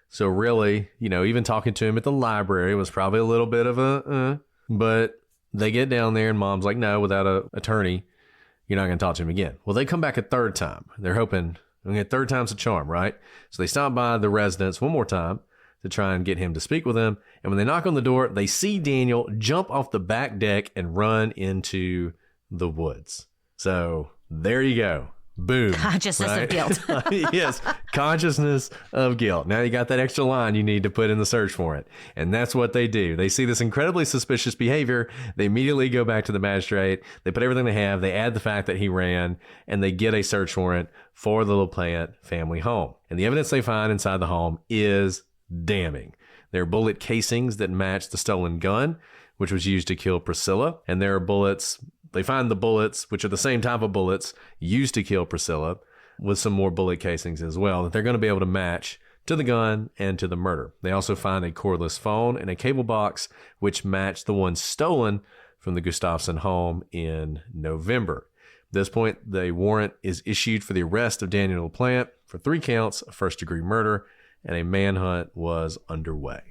So really, even talking to him at the library was probably a little bit of but They get down there and mom's like, no, without an attorney, you're not going to talk to him again. Well, they come back a third time. They're hoping, third time's a charm, right? So they stop by the residence one more time to try and get him to speak with them. And when they knock on the door, they see Daniel jump off the back deck and run into the woods. So there you go. Boom. Consciousness of guilt. Yes, consciousness of guilt. Now you got that extra line you need to put in the search warrant. And that's what they do. They see this incredibly suspicious behavior. They immediately go back to the magistrate. They put everything they have. They add the fact that he ran, and they get a search warrant for the LaPlante family home. And the evidence they find inside the home is damning. There are bullet casings that match the stolen gun, which was used to kill Priscilla. And there are bullets. They find the bullets, which are the same type of bullets used to kill Priscilla, with some more bullet casings as well, that they're going to be able to match to the gun and to the murder. They also find a cordless phone and a cable box, which match the one stolen from the Gustafson home in November. At this point, the warrant is issued for the arrest of Daniel LaPlante for 3 counts of first-degree murder, and a manhunt was underway.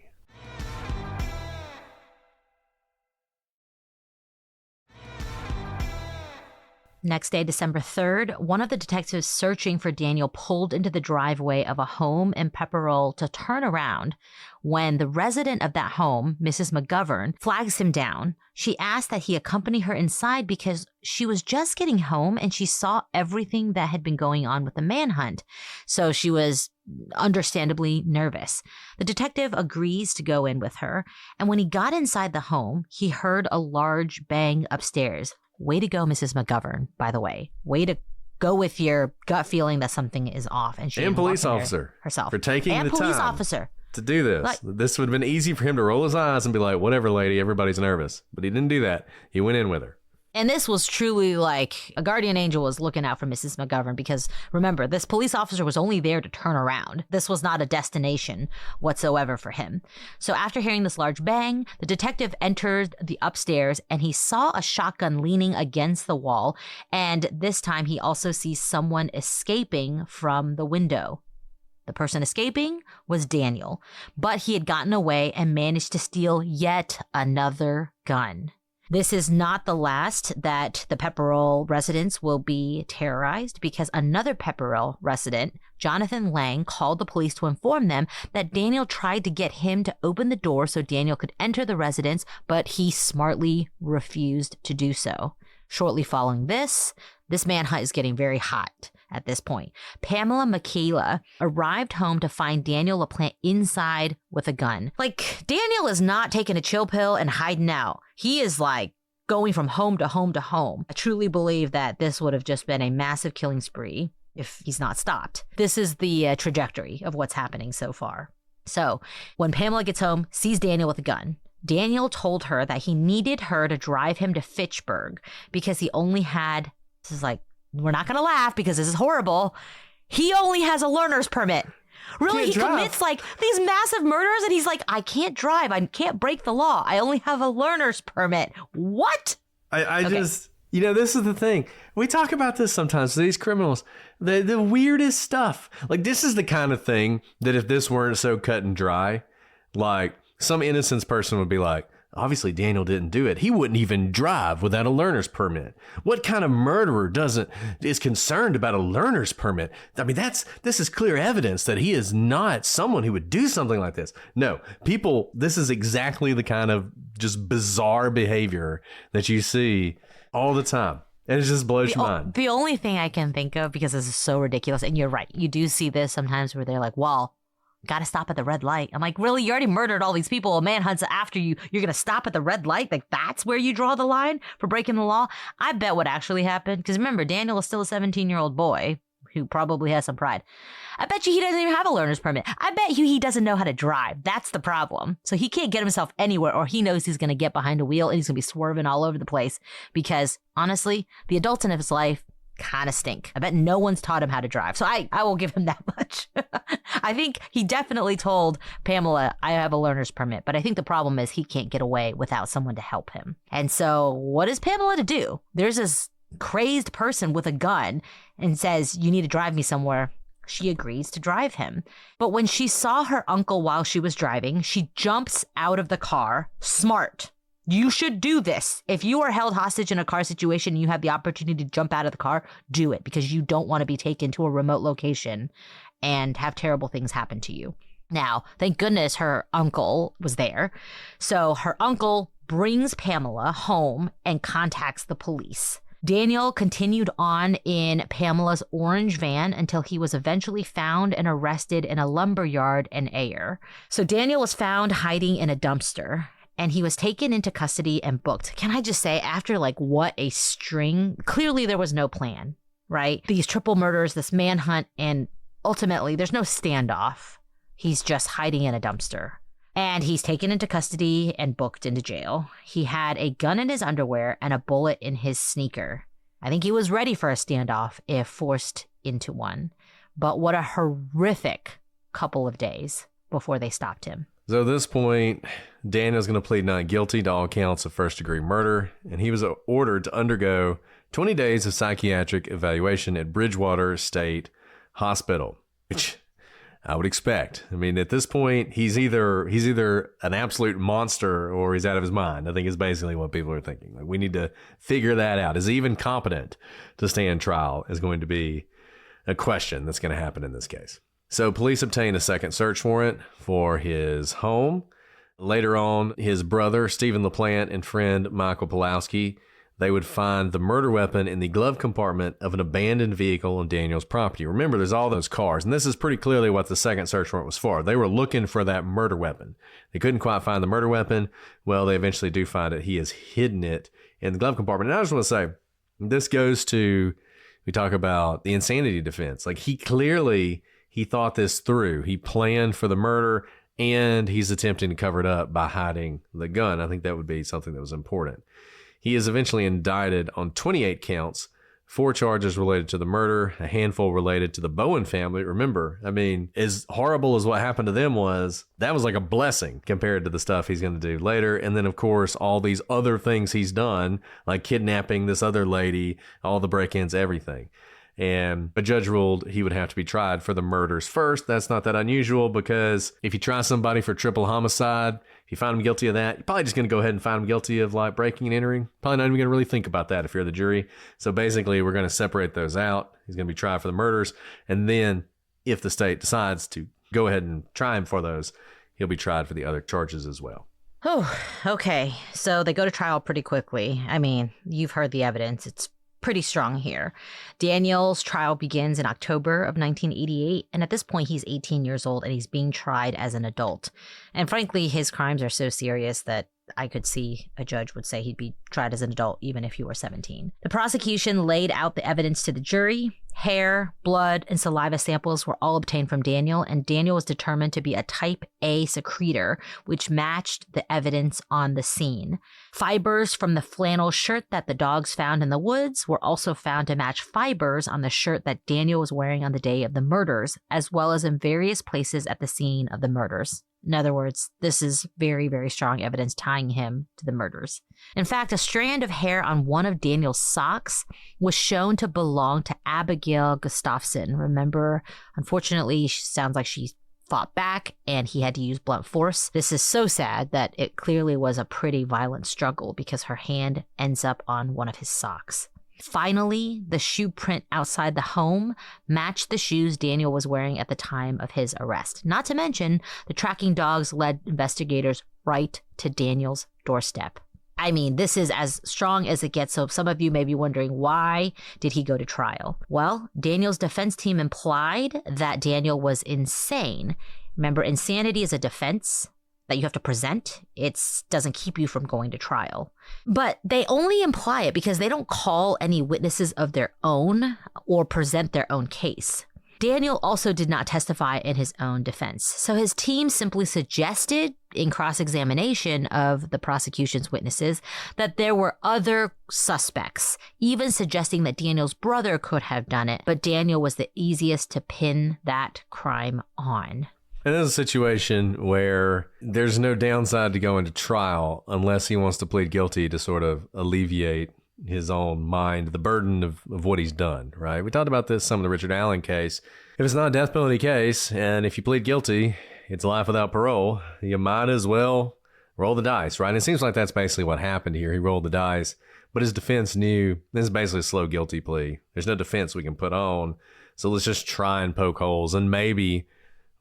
Next day, December 3rd, one of the detectives searching for Daniel pulled into the driveway of a home in Pepperell to turn around when the resident of that home, Mrs. McGovern, flags him down. She asked that he accompany her inside because she was just getting home and she saw everything that had been going on with the manhunt. So she was understandably nervous. The detective agrees to go in with her, and when he got inside the home, he heard a large bang upstairs. Way to go, Mrs. McGovern, by the way. Way to go with your gut feeling that something is off. And she police officer herself. For taking the police time officer. to do this. This would have been easy for him to roll his eyes and be like, whatever, lady, everybody's nervous. But he didn't do that. He went in with her. And this was truly like a guardian angel was looking out for Mrs. McGovern because, remember, this police officer was only there to turn around. This was not a destination whatsoever for him. So after hearing this large bang, the detective entered the upstairs and he saw a shotgun leaning against the wall. And this time he also sees someone escaping from the window. The person escaping was Daniel, but he had gotten away and managed to steal yet another gun. This is not the last that the Pepperell residents will be terrorized because another Pepperell resident, Jonathan Lang, called the police to inform them that Daniel tried to get him to open the door so Daniel could enter the residence, but he smartly refused to do so. Shortly following this manhunt is getting very hot. At this point, Pamela Michaela arrived home to find Daniel LaPlante inside with a gun. Like, Daniel is not taking a chill pill and hiding out. He is like going from home to home to home. I truly believe that this would have just been a massive killing spree if he's not stopped. This is the trajectory of what's happening so far. So when Pamela gets home, sees Daniel with a gun, Daniel told her that he needed her to drive him to Fitchburg because he only had, this is like, we're not going to laugh because this is horrible. He only has a learner's permit. Really, he commits like these massive murders and he's like, I can't drive. I can't break the law. I only have a learner's permit. What? I just, this is the thing. We talk about this sometimes. These criminals, the weirdest stuff. Like, this is the kind of thing that if this weren't so cut and dry, like some innocent person would be like, obviously, Daniel didn't do it. He wouldn't even drive without a learner's permit. What kind of murderer is concerned about a learner's permit? I mean, this is clear evidence that he is not someone who would do something like this. No, this is exactly the kind of just bizarre behavior that you see all the time. And it just blows your mind. The only thing I can think of, because this is so ridiculous, and you're right, you do see this sometimes where they're like, well, gotta stop at the red light. I'm like, really? You already murdered all these people. A manhunt's after you. You're gonna stop at the red light? Like, that's where you draw the line for breaking the law? I bet what actually happened, because remember, Daniel is still a 17-year-old boy who probably has some pride. I bet you he doesn't even have a learner's permit. I bet you he doesn't know how to drive. That's the problem. So he can't get himself anywhere, or he knows he's gonna get behind a wheel and he's gonna be swerving all over the place because, honestly, the adults in his life kind of stink. I bet no one's taught him how to drive. So I will give him that much. I think he definitely told Pamela, I have a learner's permit. But I think the problem is he can't get away without someone to help him. And so what is Pamela to do? There's this crazed person with a gun and says, you need to drive me somewhere. She agrees to drive him. But when she saw her uncle while she was driving, she jumps out of the car. Smart. You should do this. If you are held hostage in a car situation and you have the opportunity to jump out of the car, do it, because you don't want to be taken to a remote location and have terrible things happen to you. Now, thank goodness her uncle was there. So her uncle brings Pamela home and contacts the police. Daniel continued on in Pamela's orange van until he was eventually found and arrested in a lumber yard in Ayer. So Daniel was found hiding in a dumpster, and he was taken into custody and booked. Can I just say, after what a string, clearly there was no plan, right? These triple murders, this manhunt, and ultimately there's no standoff. He's just hiding in a dumpster. And he's taken into custody and booked into jail. He had a gun in his underwear and a bullet in his sneaker. I think he was ready for a standoff if forced into one. But what a horrific couple of days before they stopped him. So at this point, Daniel's going to plead not guilty to all counts of first-degree murder, and he was ordered to undergo 20 days of psychiatric evaluation at Bridgewater State Hospital, which I would expect. I mean, at this point, he's either an absolute monster or he's out of his mind. I think is basically what people are thinking. We need to figure that out. Is he even competent to stand trial is going to be a question that's going to happen in this case. So police obtained a second search warrant for his home. Later on, his brother, Stephen LaPlante, and friend Michael Pulowski, they would find the murder weapon in the glove compartment of an abandoned vehicle on Daniel's property. Remember, there's all those cars, and this is pretty clearly what the second search warrant was for. They were looking for that murder weapon. They couldn't quite find the murder weapon. Well, they eventually do find it. He has hidden it in the glove compartment. And I just want to say, this goes to, we talk about the insanity defense. He thought this through. He planned for the murder, and he's attempting to cover it up by hiding the gun. I think that would be something that was important. He is eventually indicted on 28 counts, 4 charges related to the murder, a handful related to the Bowen family. Remember, I mean, as horrible as what happened to them was, that was like a blessing compared to the stuff he's going to do later. And then, of course, all these other things he's done, like kidnapping this other lady, all the break-ins, everything. And a judge ruled he would have to be tried for the murders first. That's not that unusual, because if you try somebody for triple homicide, if you find him guilty of that, you're probably just going to go ahead and find him guilty of breaking and entering. Probably not even going to really think about that if you're the jury. So basically, we're going to separate those out. He's going to be tried for the murders. And then if the state decides to go ahead and try him for those, he'll be tried for the other charges as well. Oh, okay. So they go to trial pretty quickly. I mean, you've heard the evidence. It's pretty strong here. Daniel's trial begins in October of 1988, and at this point he's 18 years old and he's being tried as an adult. And frankly, his crimes are so serious that I could see a judge would say he'd be tried as an adult even if he were 17. The prosecution laid out the evidence to the jury. Hair, blood, and saliva samples were all obtained from Daniel, and Daniel was determined to be a type A secretor, which matched the evidence on the scene. Fibers from the flannel shirt that the dogs found in the woods were also found to match fibers on the shirt that Daniel was wearing on the day of the murders, as well as in various places at the scene of the murders. In other words, this is very, very strong evidence tying him to the murders. In fact, a strand of hair on one of Daniel's socks was shown to belong to Abigail Gustafson. Remember, unfortunately, she sounds like she fought back and he had to use blunt force. This is so sad that it clearly was a pretty violent struggle because her hand ends up on one of his socks. Finally, the shoe print outside the home matched the shoes Daniel was wearing at the time of his arrest. Not to mention, the tracking dogs led investigators right to Daniel's doorstep. I mean, this is as strong as it gets, so some of you may be wondering, why did he go to trial? Well, Daniel's defense team implied that Daniel was insane. Remember, insanity is a defense that you have to present. It doesn't keep you from going to trial. But they only imply it because they don't call any witnesses of their own or present their own case. Daniel also did not testify in his own defense. So his team simply suggested in cross-examination of the prosecution's witnesses that there were other suspects, even suggesting that Daniel's brother could have done it. But Daniel was the easiest to pin that crime on. And this is a situation where there's no downside to going to trial unless he wants to plead guilty to sort of alleviate his own mind, the burden of what he's done, right? We talked about this some of the Richard Allen case. If it's not a death penalty case, and if you plead guilty, it's life without parole, you might as well roll the dice, right? And it seems like that's basically what happened here. He rolled the dice, but his defense knew this is basically a slow guilty plea. There's no defense we can put on, so let's just try and poke holes, and maybe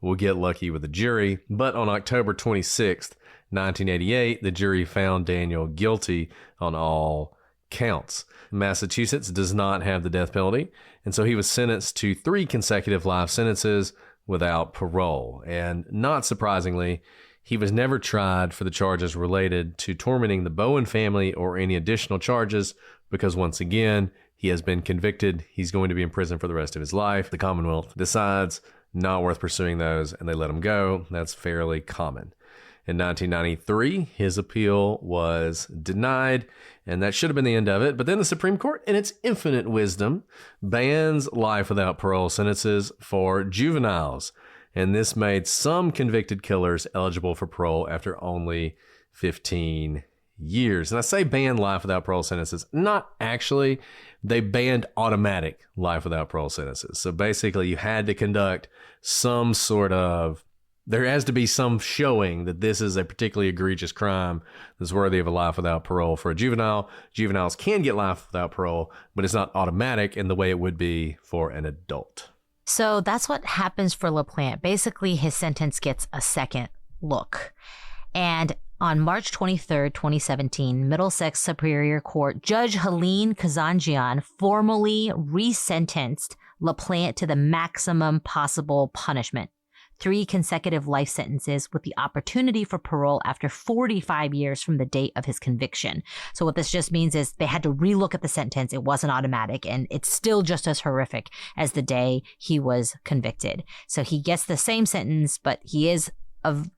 we'll get lucky with the jury. But on October 26th, 1988, the jury found Daniel guilty on all counts. Massachusetts does not have the death penalty, and so he was sentenced to 3 consecutive life sentences without parole. And not surprisingly, he was never tried for the charges related to tormenting the Bowen family or any additional charges because, once again, he has been convicted. He's going to be in prison for the rest of his life. The Commonwealth decides not worth pursuing those, and they let him go. That's fairly common. In 1993, his appeal was denied, and that should have been the end of it. But then the Supreme Court, in its infinite wisdom, bans life without parole sentences for juveniles. And this made some convicted killers eligible for parole after only 15 years. And I say ban life without parole sentences, not actually. They banned automatic life without parole sentences. So basically, you had to conduct some sort of, there has to be some showing that this is a particularly egregious crime that's worthy of a life without parole for a juvenile. Juveniles can get life without parole, but it's not automatic in the way it would be for an adult. So that's what happens for LaPlante. Basically, his sentence gets a second look. And on March 23rd, 2017, Middlesex Superior Court Judge Helene Kazanjian formally resentenced LaPlante to the maximum possible punishment. 3 consecutive life sentences with the opportunity for parole after 45 years from the date of his conviction. So what this just means is they had to relook at the sentence. It wasn't automatic, and it's still just as horrific as the day he was convicted. So he gets the same sentence, but he is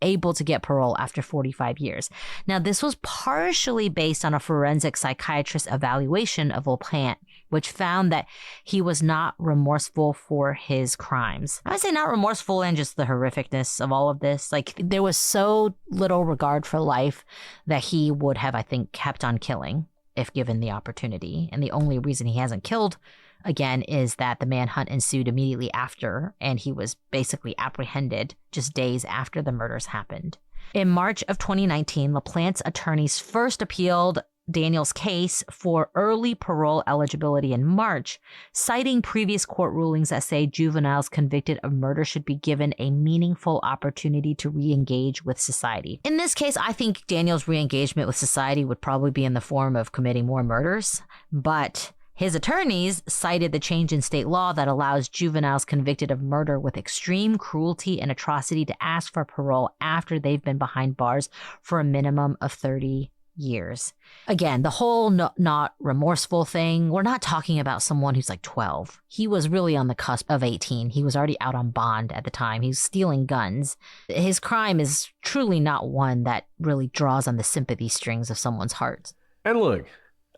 able to get parole after 45 years. Now, this was partially based on a forensic psychiatrist evaluation of LaPlante, which found that he was not remorseful for his crimes. I would say not remorseful and just the horrificness of all of this. Like, there was so little regard for life that he would have, I think, kept on killing if given the opportunity. And the only reason he hasn't killed again is that the manhunt ensued immediately after, and he was basically apprehended just days after the murders happened. In March of 2019, LaPlante's attorneys first appealed Daniel's case for early parole eligibility in March, citing previous court rulings that say juveniles convicted of murder should be given a meaningful opportunity to re-engage with society. In this case, I think Daniel's re-engagement with society would probably be in the form of committing more murders, but his attorneys cited the change in state law that allows juveniles convicted of murder with extreme cruelty and atrocity to ask for parole after they've been behind bars for a minimum of 30 years. Again, the whole not remorseful thing, we're not talking about someone who's like 12. He was really on the cusp of 18. He was already out on bond at the time. He was stealing guns. His crime is truly not one that really draws on the sympathy strings of someone's heart. And look,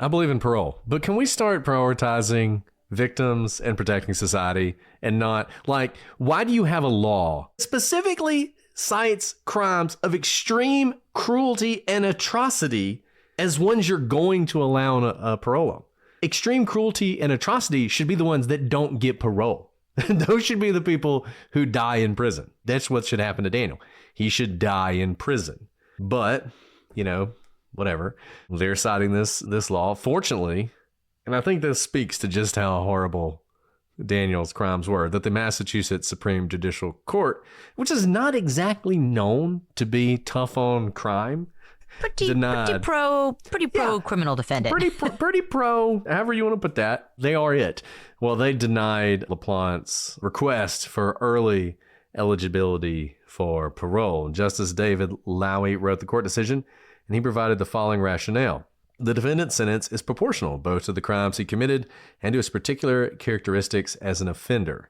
I believe in parole, but can we start prioritizing victims and protecting society and not, like, why do you have a law specifically cites crimes of extreme cruelty and atrocity as ones you're going to allow a parole on? Extreme cruelty and atrocity should be the ones that don't get parole. Those should be the people who die in prison. That's what should happen to Daniel. He should die in prison. But, whatever. They're citing this law. Fortunately, and I think this speaks to just how horrible Daniel's crimes were, that the Massachusetts Supreme Judicial Court, which is not exactly known to be tough on crime, pretty pro criminal defendant. Pretty pro, however you want to put that. They are it. Well, they denied LaPlante's request for early eligibility for parole. Justice David Lowy wrote the court decision, and he provided the following rationale. The defendant's sentence is proportional both to the crimes he committed and to his particular characteristics as an offender.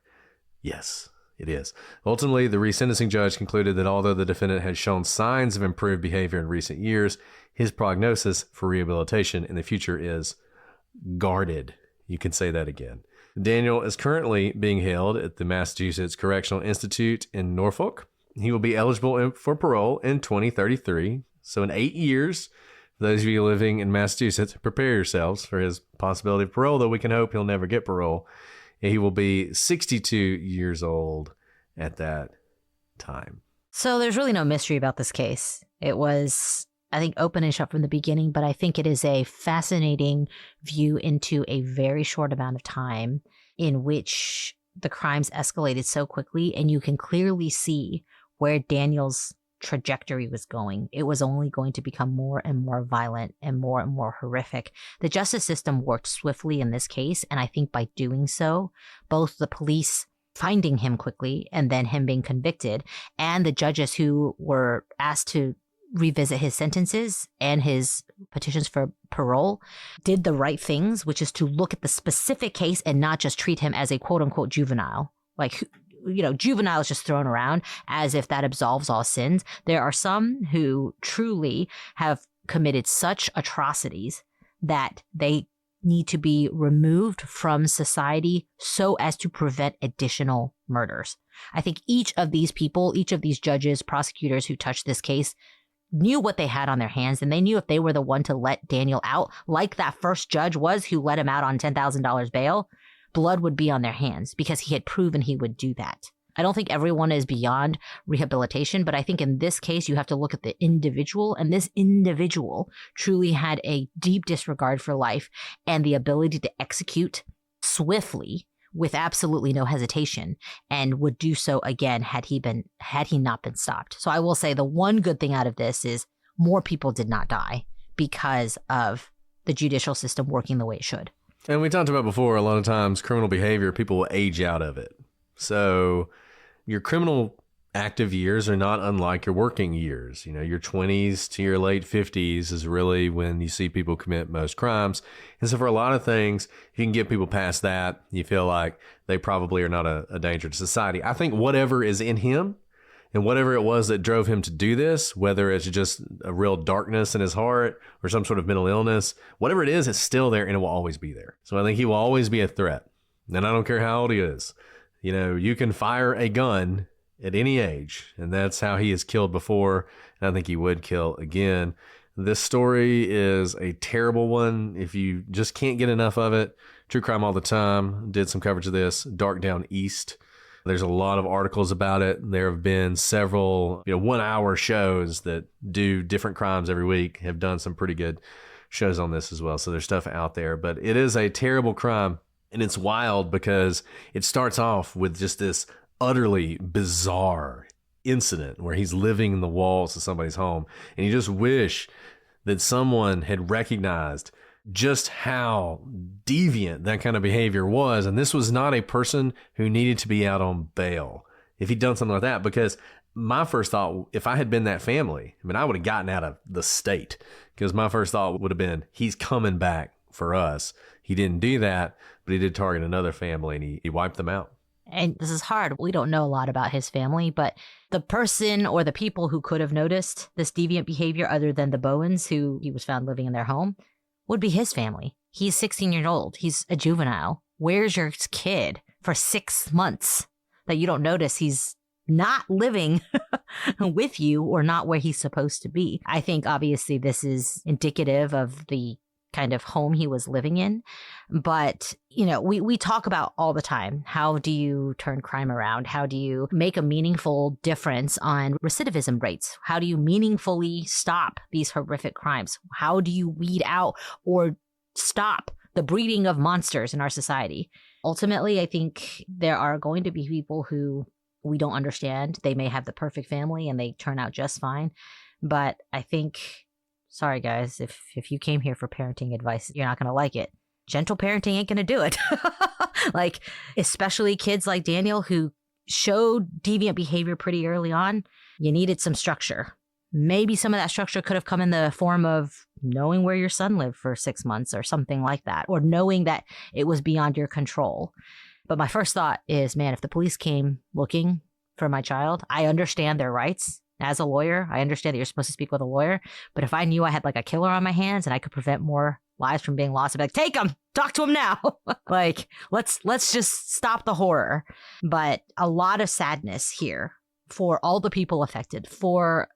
Yes, it is. Ultimately, the resentencing judge concluded that although the defendant had shown signs of improved behavior in recent years, his prognosis for rehabilitation in the future is guarded. You can say that again. Daniel is currently being held at the Massachusetts Correctional Institute in Norfolk. He will be eligible for parole in 2033. So in 8 years, for those of you living in Massachusetts, prepare yourselves for his possibility of parole, though we can hope he'll never get parole. He will be 62 years old at that time. So there's really no mystery about this case. It was I think, open and shut from the beginning, but I think it is a fascinating view into a very short amount of time in which the crimes escalated so quickly, and you can clearly see where Daniel's trajectory was going. It was only going to become more and more violent and more horrific. The justice system worked swiftly in this case, and I think by doing so, both the police finding him quickly and then him being convicted, and the judges who were asked to revisit his sentences and his petitions for parole did the right things, which is to look at the specific case and not just treat him as a quote unquote juvenile. Like, juvenile is just thrown around as if that absolves all sins. There are some who truly have committed such atrocities that they need to be removed from society so as to prevent additional murders. I think each of these people, each of these judges, prosecutors who touched this case knew what they had on their hands, and they knew if they were the one to let Daniel out, like that first judge was who let him out on $10,000 bail, blood would be on their hands because he had proven he would do that. I don't think everyone is beyond rehabilitation, but I think in this case, you have to look at the individual, and this individual truly had a deep disregard for life and the ability to execute swiftly with absolutely no hesitation, and would do so again had he not been stopped. So I will say the one good thing out of this is more people did not die because of the judicial system working the way it should. And we talked about before, a lot of times criminal behavior, people will age out of it. So your criminal active years are not unlike your working years. Your 20s to your late 50s is really when you see people commit most crimes. And so for a lot of things, if you can get people past that, you feel like they probably are not a danger to society. I think whatever is in him and whatever it was that drove him to do this, whether it's just a real darkness in his heart or some sort of mental illness, whatever it is, it's still there and it will always be there. So I think he will always be a threat. And I don't care how old he is. You can fire a gun at any age, and that's how he has killed before, and I think he would kill again. This story is a terrible one. If you just can't get enough of it, True Crime All the Time did some coverage of this, Dark Down East. There's a lot of articles about it. There have been several 1-hour shows that do different crimes every week, have done some pretty good shows on this as well, so there's stuff out there. But it is a terrible crime, and it's wild because it starts off with just this utterly bizarre incident where he's living in the walls of somebody's home, and you just wish that someone had recognized just how deviant that kind of behavior was. And this was not a person who needed to be out on bail if he'd done something like that, because my first thought, if I had been that family, I would have gotten out of the state, because my first thought would have been, he's coming back for us. He didn't do that, but he did target another family, and he wiped them out. And this is hard. We don't know a lot about his family, but the person or the people who could have noticed this deviant behavior, other than the Bowens, who he was found living in their home, would be his family. He's 16 years old. He's a juvenile. Where's your kid for 6 months that you don't notice he's not living with you or not where he's supposed to be? I think obviously this is indicative of the kind of home he was living in. But, we talk about all the time, how do you turn crime around? How do you make a meaningful difference on recidivism rates? How do you meaningfully stop these horrific crimes? How do you weed out or stop the breeding of monsters in our society? Ultimately, I think there are going to be people who we don't understand. They may have the perfect family and they turn out just fine. But I think, sorry guys, if you came here for parenting advice, you're not going to like it. Gentle parenting ain't going to do it. Like, especially kids like Daniel who showed deviant behavior pretty early on. You needed some structure. Maybe some of that structure could have come in the form of knowing where your son lived for 6 months or something like that, or knowing that it was beyond your control. But my first thought is, man, if the police came looking for my child, I understand their rights. As a lawyer, I understand that you're supposed to speak with a lawyer, but if I knew I had like a killer on my hands and I could prevent more lives from being lost, I'd be like, take him, talk to him now. Like, let's just stop the horror. But a lot of sadness here for all the people affected, for,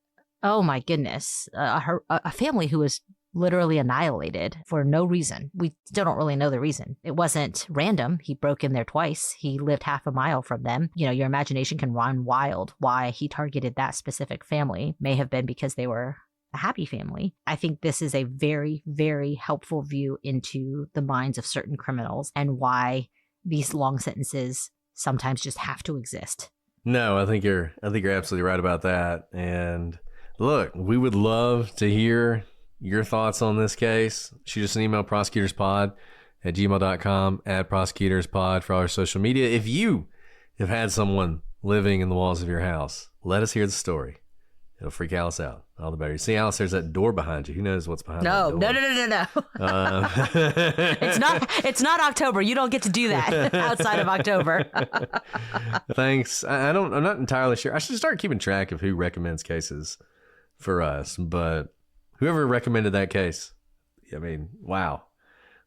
oh my goodness, a family who was literally annihilated for no reason. We still don't really know the reason. It wasn't random. He broke in there twice. He lived half a mile from them. Your imagination can run wild. Why he targeted that specific family may have been because they were a happy family. I think this is a very, very helpful view into the minds of certain criminals and why these long sentences sometimes just have to exist. No, I think you're absolutely right about that. And look, we would love to hear your thoughts on this case. Shoot us an email, prosecutorspod@gmail.com, @prosecutorspod for all our social media. If you have had someone living in the walls of your house, let us hear the story. It'll freak Alice out. All the better. You see, Alice, there's that door behind you. Who knows what's behind that door? No. It's not October. You don't get to do that outside of October. Thanks. I'm not entirely sure. I should start keeping track of who recommends cases for us. But whoever recommended that case, I mean, wow.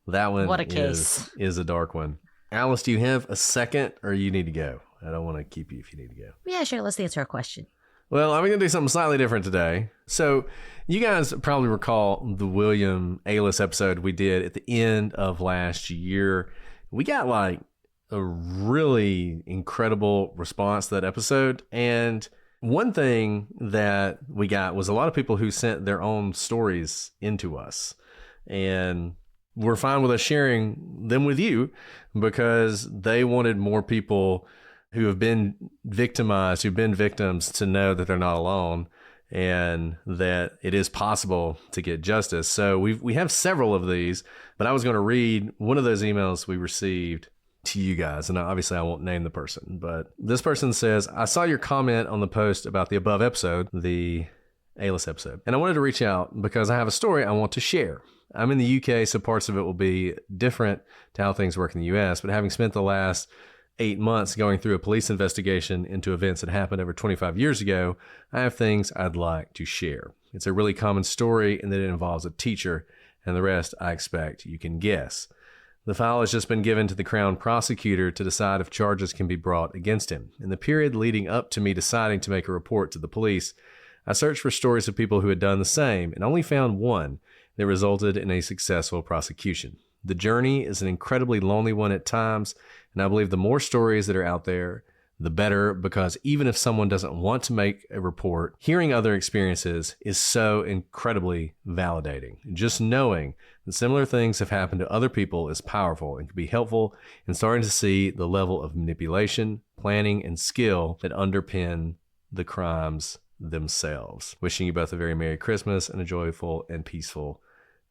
That one what a case. Is a dark one. Alice, do you have a second or you need to go? I don't want to keep you if you need to go. Yeah, sure. Let's answer a question. Well, I'm going to do something slightly different today. So you guys probably recall the William Aylis episode we did at the end of last year. We got like a really incredible response to that episode. And one thing that we got was a lot of people who sent their own stories into us. And we're fine with us sharing them with you because they wanted more people who have been victimized, who've been victims, to know that they're not alone and that it is possible to get justice. So we have several of these, but I was going to read one of those emails we received to you guys. And obviously I won't name the person, but this person says, I saw your comment on the post about the above episode, the Aylis episode, and I wanted to reach out because I have a story I want to share. I'm in the UK, so parts of it will be different to how things work in the US, but having spent the last 8 months going through a police investigation into events that happened over 25 years ago, I have things I'd like to share. It's a really common story in that it involves a teacher, and the rest I expect you can guess. The file has just been given to the Crown prosecutor to decide if charges can be brought against him. In the period leading up to me deciding to make a report to the police, I searched for stories of people who had done the same and only found one that resulted in a successful prosecution. The journey is an incredibly lonely one at times, and I believe the more stories that are out there, the better, because even if someone doesn't want to make a report, hearing other experiences is so incredibly validating. Just knowing that similar things have happened to other people is powerful and can be helpful in starting to see the level of manipulation, planning, and skill that underpin the crimes themselves. Wishing you both a very Merry Christmas and a joyful and peaceful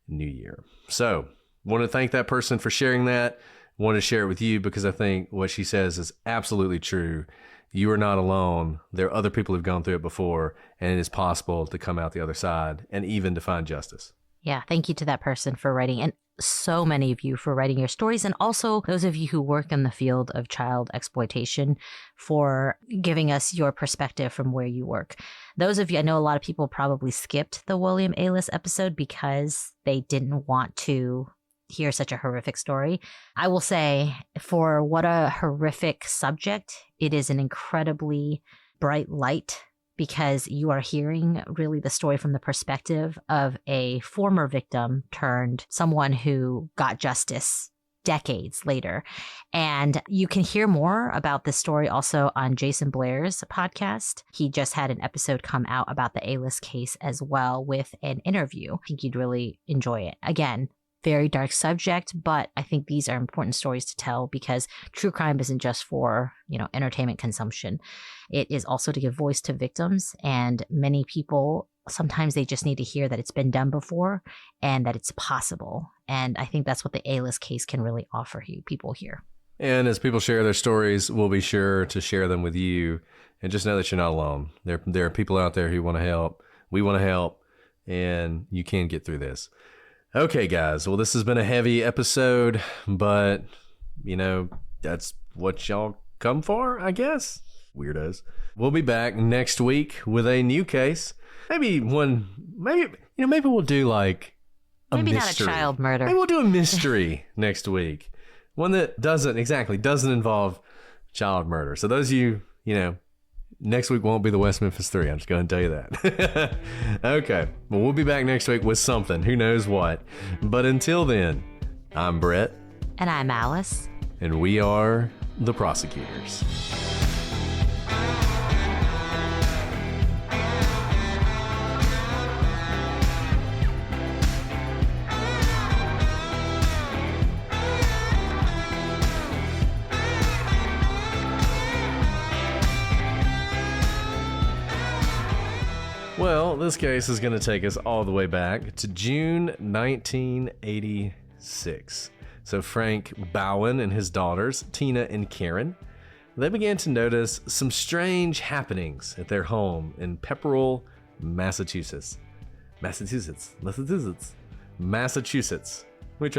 New Year. So, want to thank that person for sharing that. Want to share it with you because I think what she says is absolutely true. You are not alone. There are other people who've gone through it before, and it is possible to come out the other side and even to find justice. Yeah, thank you to that person for writing, and so many of you for writing your stories, and also those of you who work in the field of child exploitation for giving us your perspective from where you work. Those of you, I know a lot of people probably skipped the William Aylis episode because they didn't want to hear such a horrific story. I will say, for what a horrific subject, it is an incredibly bright light because you are hearing really the story from the perspective of a former victim turned someone who got justice decades later. And you can hear more about this story also on Jason Blair's podcast. He just had an episode come out about the Aylis case as well with an interview. I think you'd really enjoy it. Again, very dark subject, but I think these are important stories to tell because true crime isn't just for, entertainment consumption. It is also to give voice to victims, and many people, sometimes they just need to hear that it's been done before and that it's possible. And I think that's what the Aylis case can really offer you people here. And as people share their stories, we'll be sure to share them with you, and just know that you're not alone. There are people out there who want to help. We want to help, and you can get through this. Okay, guys. Well, this has been a heavy episode, but, that's what y'all come for, I guess. Weirdos. We'll be back next week with a new case. Maybe we'll do like a maybe mystery. Not a child murder. Maybe we'll do a mystery next week. One that doesn't involve child murder. So those of you, next week won't be the West Memphis 3. I'm just going to tell you that. Okay. Well, we'll be back next week with something. Who knows what. But until then, I'm Brett. And I'm Alice. And we are the prosecutors. Well, this case is going to take us all the way back to June 1986. So Frank Bowen and his daughters, Tina and Karen, they began to notice some strange happenings at their home in Pepperell, Massachusetts. Massachusetts. Let me try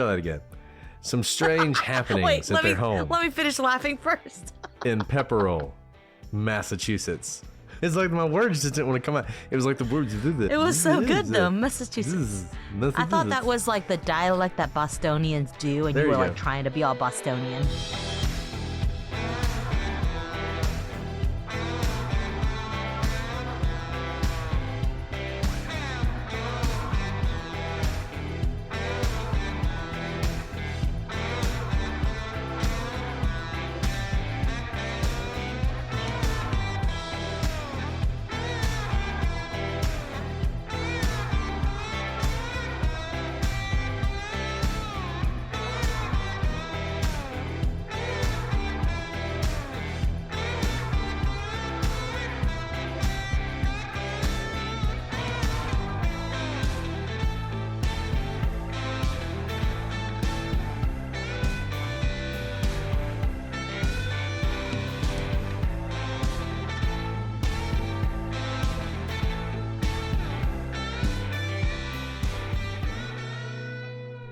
that again. Some strange happenings at their home. Let me finish laughing first. In Pepperell, Massachusetts. It's like my words just didn't want to come out. It was like the words. It was so good though, Massachusetts. I thought that was like the dialect that Bostonians do, and you were like trying to be all Bostonian.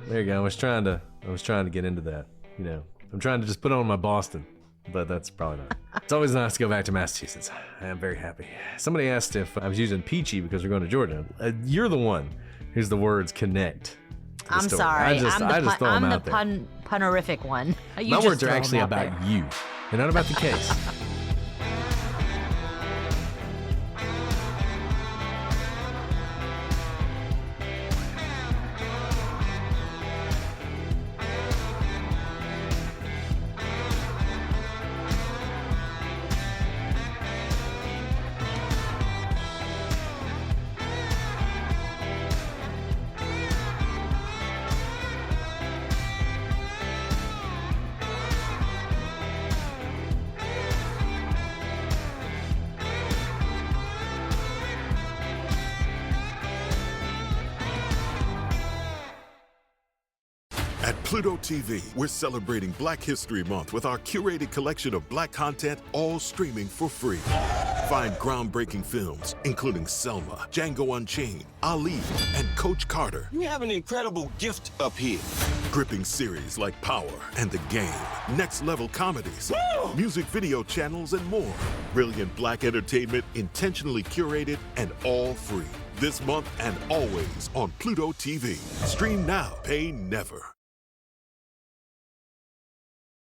There you go. I was trying to get into that. You know, I'm trying to just put on my Boston, but that's probably not. It's always nice to go back to Massachusetts. I am very happy. Somebody asked if I was using peachy because we're going to Georgia. You're the one whose the words connect. I'm story. sorry. I'm the punerific one. My words are actually about you. They're not about the case. At Pluto TV, we're celebrating Black History Month with our curated collection of Black content, all streaming for free. Find groundbreaking films, including Selma, Django Unchained, Ali, and Coach Carter. You have an incredible gift up here. Gripping series like Power and The Game, next-level comedies, music video channels, and more. Brilliant Black entertainment, intentionally curated, and all free. This month and always on Pluto TV. Stream now, pay never.